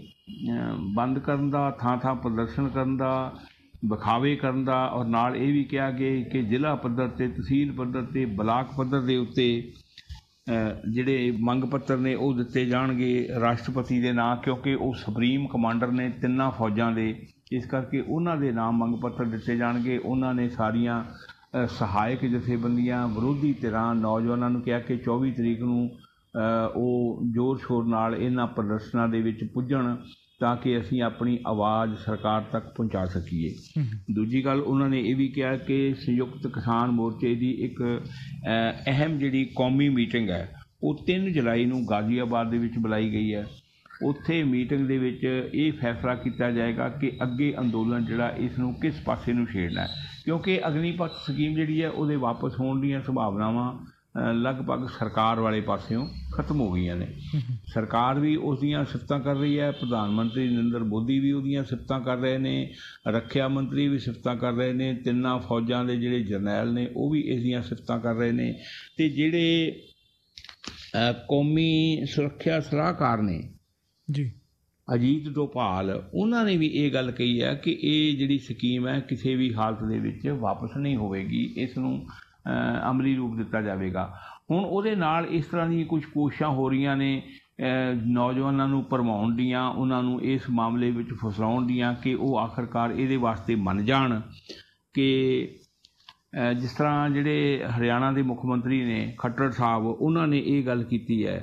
ਬੰਦ ਕਰਨ ਦਾ, ਥਾਂ ਥਾਂ ਪ੍ਰਦਰਸ਼ਨ ਕਰਨ ਦਾ, ਵਿਖਾਵੇ ਕਰਨ ਦਾ, ਔਰ ਨਾਲ ਇਹ ਵੀ ਕਿਹਾ ਗਿਆ ਕਿ ਜ਼ਿਲ੍ਹਾ ਪੱਧਰ 'ਤੇ, ਤਹਿਸੀਲ ਪੱਧਰ 'ਤੇ, ਬਲਾਕ ਪੱਧਰ ਦੇ ਉੱਤੇ ਜਿਹੜੇ ਮੰਗ ਪੱਤਰ ਨੇ ਉਹ ਦਿੱਤੇ ਜਾਣਗੇ ਰਾਸ਼ਟਰਪਤੀ ਦੇ ਨਾਂ, ਕਿਉਂਕਿ ਉਹ ਸੁਪਰੀਮ ਕਮਾਂਡਰ ਨੇ ਤਿੰਨਾਂ ਫੌਜਾਂ ਦੇ, ਇਸ ਕਰਕੇ ਉਹਨਾਂ ਦੇ ਨਾਮ ਮੰਗ ਪੱਤਰ ਦਿੱਤੇ ਜਾਣਗੇ। ਉਹਨਾਂ ਨੇ ਸਾਰੀਆਂ ਸਹਾਇਕ ਜਥੇਬੰਦੀਆਂ, ਵਿਰੋਧੀ ਧਿਰਾਂ, ਨੌਜਵਾਨਾਂ ਨੂੰ ਕਿਹਾ ਕਿ 24 ਤਰੀਕ ਨੂੰ ਉਹ ਜ਼ੋਰ ਸ਼ੋਰ ਨਾਲ ਇਹਨਾਂ ਪ੍ਰਦਰਸ਼ਨਾਂ ਦੇ ਵਿੱਚ ਪੁੱਜਣ ਤਾਂ ਕਿ ਅਸੀਂ ਆਪਣੀ ਆਵਾਜ਼ ਸਰਕਾਰ ਤੱਕ ਪਹੁੰਚਾ ਸਕੀਏ। ਦੂਜੀ ਗੱਲ ਉਹਨਾਂ ਨੇ ਇਹ ਵੀ ਕਿਹਾ ਕਿ ਸੰਯੁਕਤ ਕਿਸਾਨ ਮੋਰਚੇ ਦੀ ਇੱਕ ਅਹਿਮ ਜਿਹੜੀ ਕੌਮੀ ਮੀਟਿੰਗ ਹੈ ਉਹ 3 ਜੁਲਾਈ ਨੂੰ ਗਾਜ਼ੀਆਬਾਦ ਦੇ ਵਿੱਚ ਬੁਲਾਈ ਗਈ ਹੈ। ਉੱਥੇ ਮੀਟਿੰਗ ਦੇ ਵਿੱਚ ਇਹ ਫੈਸਲਾ ਕੀਤਾ ਜਾਏਗਾ ਕਿ ਅੱਗੇ ਅੰਦੋਲਨ ਜਿਹੜਾ ਇਸ ਨੂੰ ਕਿਸ ਪਾਸੇ ਨੂੰ ਛੇੜਨਾ ਹੈ, ਕਿਉਂਕਿ ਅਗਨੀਪਥ ਸਕੀਮ ਜਿਹੜੀ ਹੈ ਉਹਦੇ ਵਾਪਸ ਹੋਣ ਦੀਆਂ ਸੰਭਾਵਨਾਵਾਂ ਲਗਭਗ ਸਰਕਾਰ ਵਾਲੇ ਪਾਸਿਓਂ ਖਤਮ ਹੋ ਗਈਆਂ ਨੇ। ਸਰਕਾਰ ਵੀ ਉਸ ਦੀਆਂ ਸਿਫਤਾਂ ਕਰ ਰਹੀ ਹੈ, ਪ੍ਰਧਾਨ ਮੰਤਰੀ ਨਰਿੰਦਰ ਮੋਦੀ ਵੀ ਉਹਦੀਆਂ ਸਿਫਤਾਂ ਕਰ ਰਹੇ ਨੇ, ਰੱਖਿਆ ਮੰਤਰੀ ਵੀ ਸਿਫਤਾਂ ਕਰ ਰਹੇ ਨੇ, ਤਿੰਨਾਂ ਫੌਜਾਂ ਦੇ ਜਿਹੜੇ ਜਰਨੈਲ ਨੇ ਉਹ ਵੀ ਇਸ ਦੀਆਂ ਸਿਫਤਾਂ ਕਰ ਰਹੇ ਨੇ, ਅਤੇ ਜਿਹੜੇ ਕੌਮੀ ਸੁਰੱਖਿਆ ਸਲਾਹਕਾਰ ਨੇ ਜੀ ਅਜੀਤ ਡੋਭਾਲ, ਉਹਨਾਂ ਨੇ ਵੀ ਇਹ ਗੱਲ ਕਹੀ ਹੈ ਕਿ ਇਹ ਜਿਹੜੀ ਸਕੀਮ ਹੈ ਕਿਸੇ ਵੀ ਹਾਲਤ ਦੇ ਵਿੱਚ ਵਾਪਸ ਨਹੀਂ ਹੋਵੇਗੀ, ਇਸ ਨੂੰ ਅਮਲੀ ਰੂਪ ਦਿੱਤਾ ਜਾਵੇਗਾ। ਹੁਣ ਉਹਦੇ ਨਾਲ ਇਸ ਤਰ੍ਹਾਂ ਦੀਆਂ ਕੁਝ ਕੋਸ਼ਿਸ਼ਾਂ ਹੋ ਰਹੀਆਂ ਨੇ ਨੌਜਵਾਨਾਂ ਨੂੰ ਭਰਮਾਉਣ ਦੀਆਂ, ਉਹਨਾਂ ਨੂੰ ਇਸ ਮਾਮਲੇ ਵਿੱਚ ਫਸਾਉਣ ਦੀਆਂ ਕਿ ਉਹ ਆਖਰਕਾਰ ਇਹਦੇ ਵਾਸਤੇ ਮੰਨ ਜਾਣ ਕਿ ਜਿਸ ਤਰ੍ਹਾਂ ਜਿਹੜੇ ਹਰਿਆਣਾ ਦੇ ਮੁੱਖ ਮੰਤਰੀ ਨੇ ਖੱਟੜ ਸਾਹਿਬ, ਉਹਨਾਂ ਨੇ ਇਹ ਗੱਲ ਕੀਤੀ ਹੈ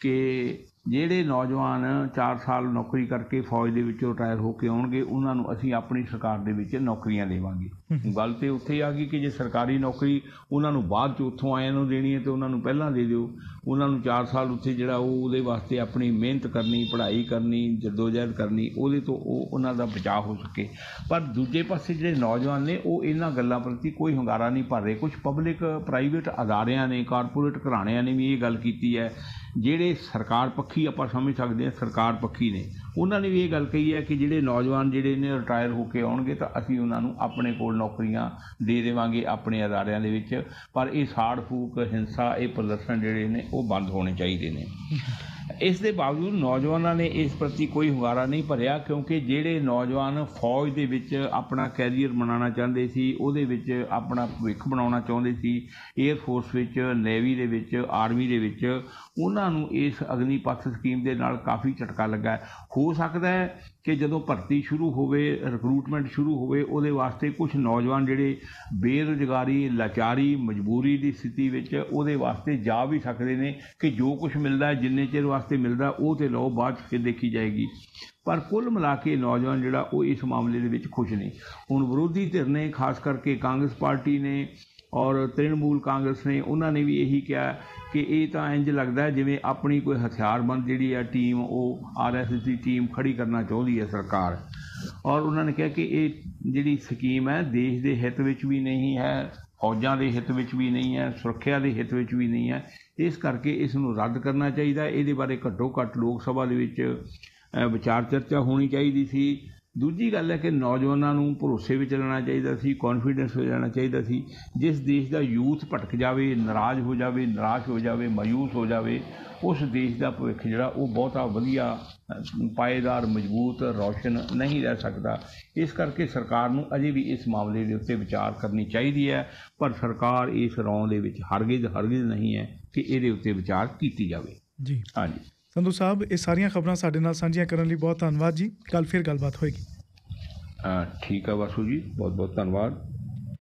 ਕਿ ਜਿਹੜੇ ਨੌਜਵਾਨ 4 ਸਾਲ ਨੌਕਰੀ ਕਰਕੇ ਫੌਜ ਦੇ ਵਿੱਚੋਂ ਰਿਟਾਇਰ ਹੋ ਕੇ ਆਉਣਗੇ ਉਹਨਾਂ ਨੂੰ ਅਸੀਂ ਆਪਣੀ ਸਰਕਾਰ ਦੇ ਵਿੱਚ ਨੌਕਰੀਆਂ ਦੇਵਾਂਗੇ। ਗੱਲ ਤਾਂ ਉੱਥੇ ਆ ਗਈ ਕਿ ਜੇ ਸਰਕਾਰੀ ਨੌਕਰੀ ਉਹਨਾਂ ਨੂੰ ਬਾਅਦ 'ਚ ਉੱਥੋਂ ਆਇਆਂ ਨੂੰ ਦੇਣੀ ਹੈ ਤਾਂ ਉਹਨਾਂ ਨੂੰ ਪਹਿਲਾਂ ਦੇ ਦਿਓ। ਉਹਨਾਂ ਨੂੰ 4 ਸਾਲ ਉੱਥੇ ਜਿਹੜਾ ਉਹ ਉਹਦੇ ਵਾਸਤੇ ਆਪਣੀ ਮਿਹਨਤ ਕਰਨੀ, ਪੜ੍ਹਾਈ ਕਰਨੀ, ਜਦੋਜਹਿਦ ਕਰਨੀ, ਉਹਦੇ ਤੋਂ ਉਹਨਾਂ ਦਾ ਬਚਾਅ ਹੋ ਸਕੇ। ਪਰ ਦੂਜੇ ਪਾਸੇ ਜਿਹੜੇ ਨੌਜਵਾਨ ਨੇ ਉਹ ਇਹਨਾਂ ਗੱਲਾਂ ਪ੍ਰਤੀ ਕੋਈ ਹੁੰਗਾਰਾ ਨਹੀਂ ਭਰ ਰਹੇ। ਕੁਝ ਪਬਲਿਕ ਪ੍ਰਾਈਵੇਟ ਅਦਾਰਿਆਂ ਨੇ, ਕਾਰਪੋਰੇਟ ਘਰਾਣਿਆਂ ਨੇ ਵੀ ਇਹ ਗੱਲ ਕੀਤੀ ਹੈ, ਜਿਹੜੇ ਸਰਕਾਰ ਪੱਖੀ ਆਪਾਂ ਸਮਝ ਸਕਦੇ ਹਾਂ ਸਰਕਾਰ ਪੱਖੀ ਨੇ, ਉਹਨਾਂ ਨੇ ਵੀ ਇਹ ਗੱਲ ਕਹੀ ਹੈ ਕਿ ਜਿਹੜੇ ਨੌਜਵਾਨ ਜਿਹੜੇ ਨੇ ਰਿਟਾਇਰ ਹੋ ਕੇ ਆਉਣਗੇ ਤਾਂ ਅਸੀਂ ਉਹਨਾਂ ਨੂੰ ਆਪਣੇ ਕੋਲ ਨੌਕਰੀਆਂ ਦੇ ਦੇਵਾਂਗੇ ਆਪਣੇ ਅਦਾਰਿਆਂ ਦੇ ਵਿੱਚ। ਪਰ ਇਹ ਸਾੜ ਫੂਕ, ਹਿੰਸਾ, ਇਹ ਪ੍ਰਦਰਸ਼ਨ ਜਿਹੜੇ ਨੇ ਉਹ ਬੰਦ ਹੋਣੇ ਚਾਹੀਦੇ ਨੇ। ਇਸ ਦੇ ਬਾਵਜੂਦ ਨੌਜਵਾਨਾਂ ਨੇ ਇਸ ਪ੍ਰਤੀ ਕੋਈ ਹੁੰਗਾਰਾ ਨਹੀਂ ਭਰਿਆ, ਕਿਉਂਕਿ ਜਿਹੜੇ ਨੌਜਵਾਨ ਫੌਜ ਦੇ ਵਿੱਚ ਆਪਣਾ ਕੈਰੀਅਰ ਬਣਾਉਣਾ ਚਾਹੁੰਦੇ ਸੀ, ਉਹਦੇ ਵਿੱਚ ਆਪਣਾ ਭਵਿੱਖ ਬਣਾਉਣਾ ਚਾਹੁੰਦੇ ਸੀ, ਏਅਰ ਫੋਰਸ ਵਿੱਚ, ਨੇਵੀ ਦੇ ਵਿੱਚ, ਆਰਮੀ ਦੇ ਵਿੱਚ, ਉਹਨਾਂ ਨੂੰ ਇਸ ਅਗਨੀਪਥ ਸਕੀਮ ਦੇ ਨਾਲ ਕਾਫੀ ਝਟਕਾ ਲੱਗਾ। ਹੋ ਸਕਦਾ ਹੈ ਕਿ ਜਦੋਂ ਭਰਤੀ ਸ਼ੁਰੂ ਹੋਵੇ, ਰਿਕਰੂਟਮੈਂਟ ਸ਼ੁਰੂ ਹੋਵੇ, ਉਹਦੇ ਵਾਸਤੇ ਕੁਝ ਨੌਜਵਾਨ ਜਿਹੜੇ ਬੇਰੁਜ਼ਗਾਰੀ, ਲਾਚਾਰੀ, ਮਜਬੂਰੀ ਦੀ ਸਥਿਤੀ ਵਿੱਚ ਉਹਦੇ ਵਾਸਤੇ ਜਾ ਵੀ ਸਕਦੇ ਨੇ ਕਿ ਜੋ ਕੁਝ ਮਿਲਦਾ ਜਿੰਨੇ ਚਿਰ ਵਾਸਤੇ ਮਿਲਦਾ ਉਹ ਤੇ ਲਓ, ਬਾਅਦ 'ਚ ਫਿਰ ਦੇਖੀ ਜਾਏਗੀ। ਪਰ ਕੁੱਲ ਮਿਲਾ ਕੇ ਨੌਜਵਾਨ ਜਿਹੜਾ ਉਹ ਇਸ ਮਾਮਲੇ ਦੇ ਵਿੱਚ ਖੁਸ਼ ਨਹੀਂ। ਹੁਣ ਵਿਰੋਧੀ ਧਿਰ ਨੇ, ਖਾਸ ਕਰਕੇ ਕਾਂਗਰਸ ਪਾਰਟੀ ਨੇ ਔਰ ਤ੍ਰਿਣਮੂਲ ਕਾਂਗਰਸ ਨੇ, ਉਹਨਾਂ ਨੇ ਵੀ ਇਹੀ ਕਿਹਾ ਕਿ ਇਹ ਤਾਂ ਇੰਝ ਲੱਗਦਾ ਜਿਵੇਂ ਆਪਣੀ ਕੋਈ ਹਥਿਆਰਬੰਦ ਜਿਹੜੀ ਹੈ ਟੀਮ, ਉਹ RSS ਦੀ ਟੀਮ ਖੜੀ ਕਰਨਾ ਚਾਹੁੰਦੀ ਹੈ ਸਰਕਾਰ। ਔਰ ਉਹਨਾਂ ਨੇ ਕਿਹਾ ਕਿ ਇਹ ਜਿਹੜੀ ਸਕੀਮ ਹੈ ਦੇਸ਼ ਦੇ ਹਿੱਤ ਵਿੱਚ ਵੀ ਨਹੀਂ ਹੈ, ਫੌਜਾਂ ਦੇ ਹਿੱਤ ਵਿੱਚ ਵੀ ਨਹੀਂ ਹੈ, ਸੁਰੱਖਿਆ ਦੇ ਹਿੱਤ ਵਿੱਚ ਵੀ ਨਹੀਂ ਹੈ। ਇਸ ਕਰਕੇ ਇਸ ਨੂੰ ਰੱਦ ਕਰਨਾ ਚਾਹੀਦਾ। ਇਹਦੇ ਬਾਰੇ ਘੱਟੋ ਘੱਟ ਲੋਕ ਸਭਾ ਦੇ ਵਿੱਚ ਵਿਚਾਰ ਚਰਚਾ ਹੋਣੀ ਚਾਹੀਦੀ ਸੀ। ਦੂਜੀ ਗੱਲ ਹੈ ਕਿ ਨੌਜਵਾਨਾਂ ਨੂੰ ਭਰੋਸੇ ਵਿੱਚ ਲੈਣਾ ਚਾਹੀਦਾ ਸੀ, ਕੌਨਫੀਡੈਂਸ ਹੋ ਜਾਣਾ ਚਾਹੀਦਾ ਸੀ। ਜਿਸ ਦੇਸ਼ ਦਾ ਯੂਥ ਭਟਕ ਜਾਵੇ, ਨਾਰਾਜ਼ ਹੋ ਜਾਵੇ, ਨਿਰਾਸ਼ ਹੋ ਜਾਵੇ, ਮਾਯੂਸ ਹੋ ਜਾਵੇ, ਉਸ ਦੇਸ਼ ਦਾ ਭਵਿੱਖ ਜਿਹੜਾ ਉਹ ਬਹੁਤਾ ਵਧੀਆ, ਪਾਏਦਾਰ, ਮਜ਼ਬੂਤ, ਰੌਸ਼ਨ ਨਹੀਂ ਰਹਿ ਸਕਦਾ। ਇਸ ਕਰਕੇ ਸਰਕਾਰ ਨੂੰ ਅਜੇ ਵੀ ਇਸ ਮਾਮਲੇ ਦੇ ਉੱਤੇ ਵਿਚਾਰ ਕਰਨੀ ਚਾਹੀਦੀ ਹੈ, ਪਰ ਸਰਕਾਰ ਇਸ ਰੌਂ ਦੇ ਵਿੱਚ ਹਰਗਿਜ਼ ਨਹੀਂ ਹੈ ਕਿ ਇਹਦੇ ਉੱਤੇ ਵਿਚਾਰ ਕੀਤੀ ਜਾਵੇ। ਜੀ ਹਾਂਜੀ ਸੰਧੂ ਸਾਹਿਬ, ਇਹ ਸਾਰੀਆਂ ਖਬਰਾਂ ਸਾਡੇ ਨਾਲ ਸਾਂਝੀਆਂ ਕਰਨ ਲਈ ਬਹੁਤ ਧੰਨਵਾਦ ਜੀ। ਕੱਲ੍ਹ ਫਿਰ ਗੱਲਬਾਤ ਹੋਏਗੀ। ਠੀਕ ਹੈ ਵਾਸੂ ਜੀ, ਬਹੁਤ ਬਹੁਤ ਧੰਨਵਾਦ।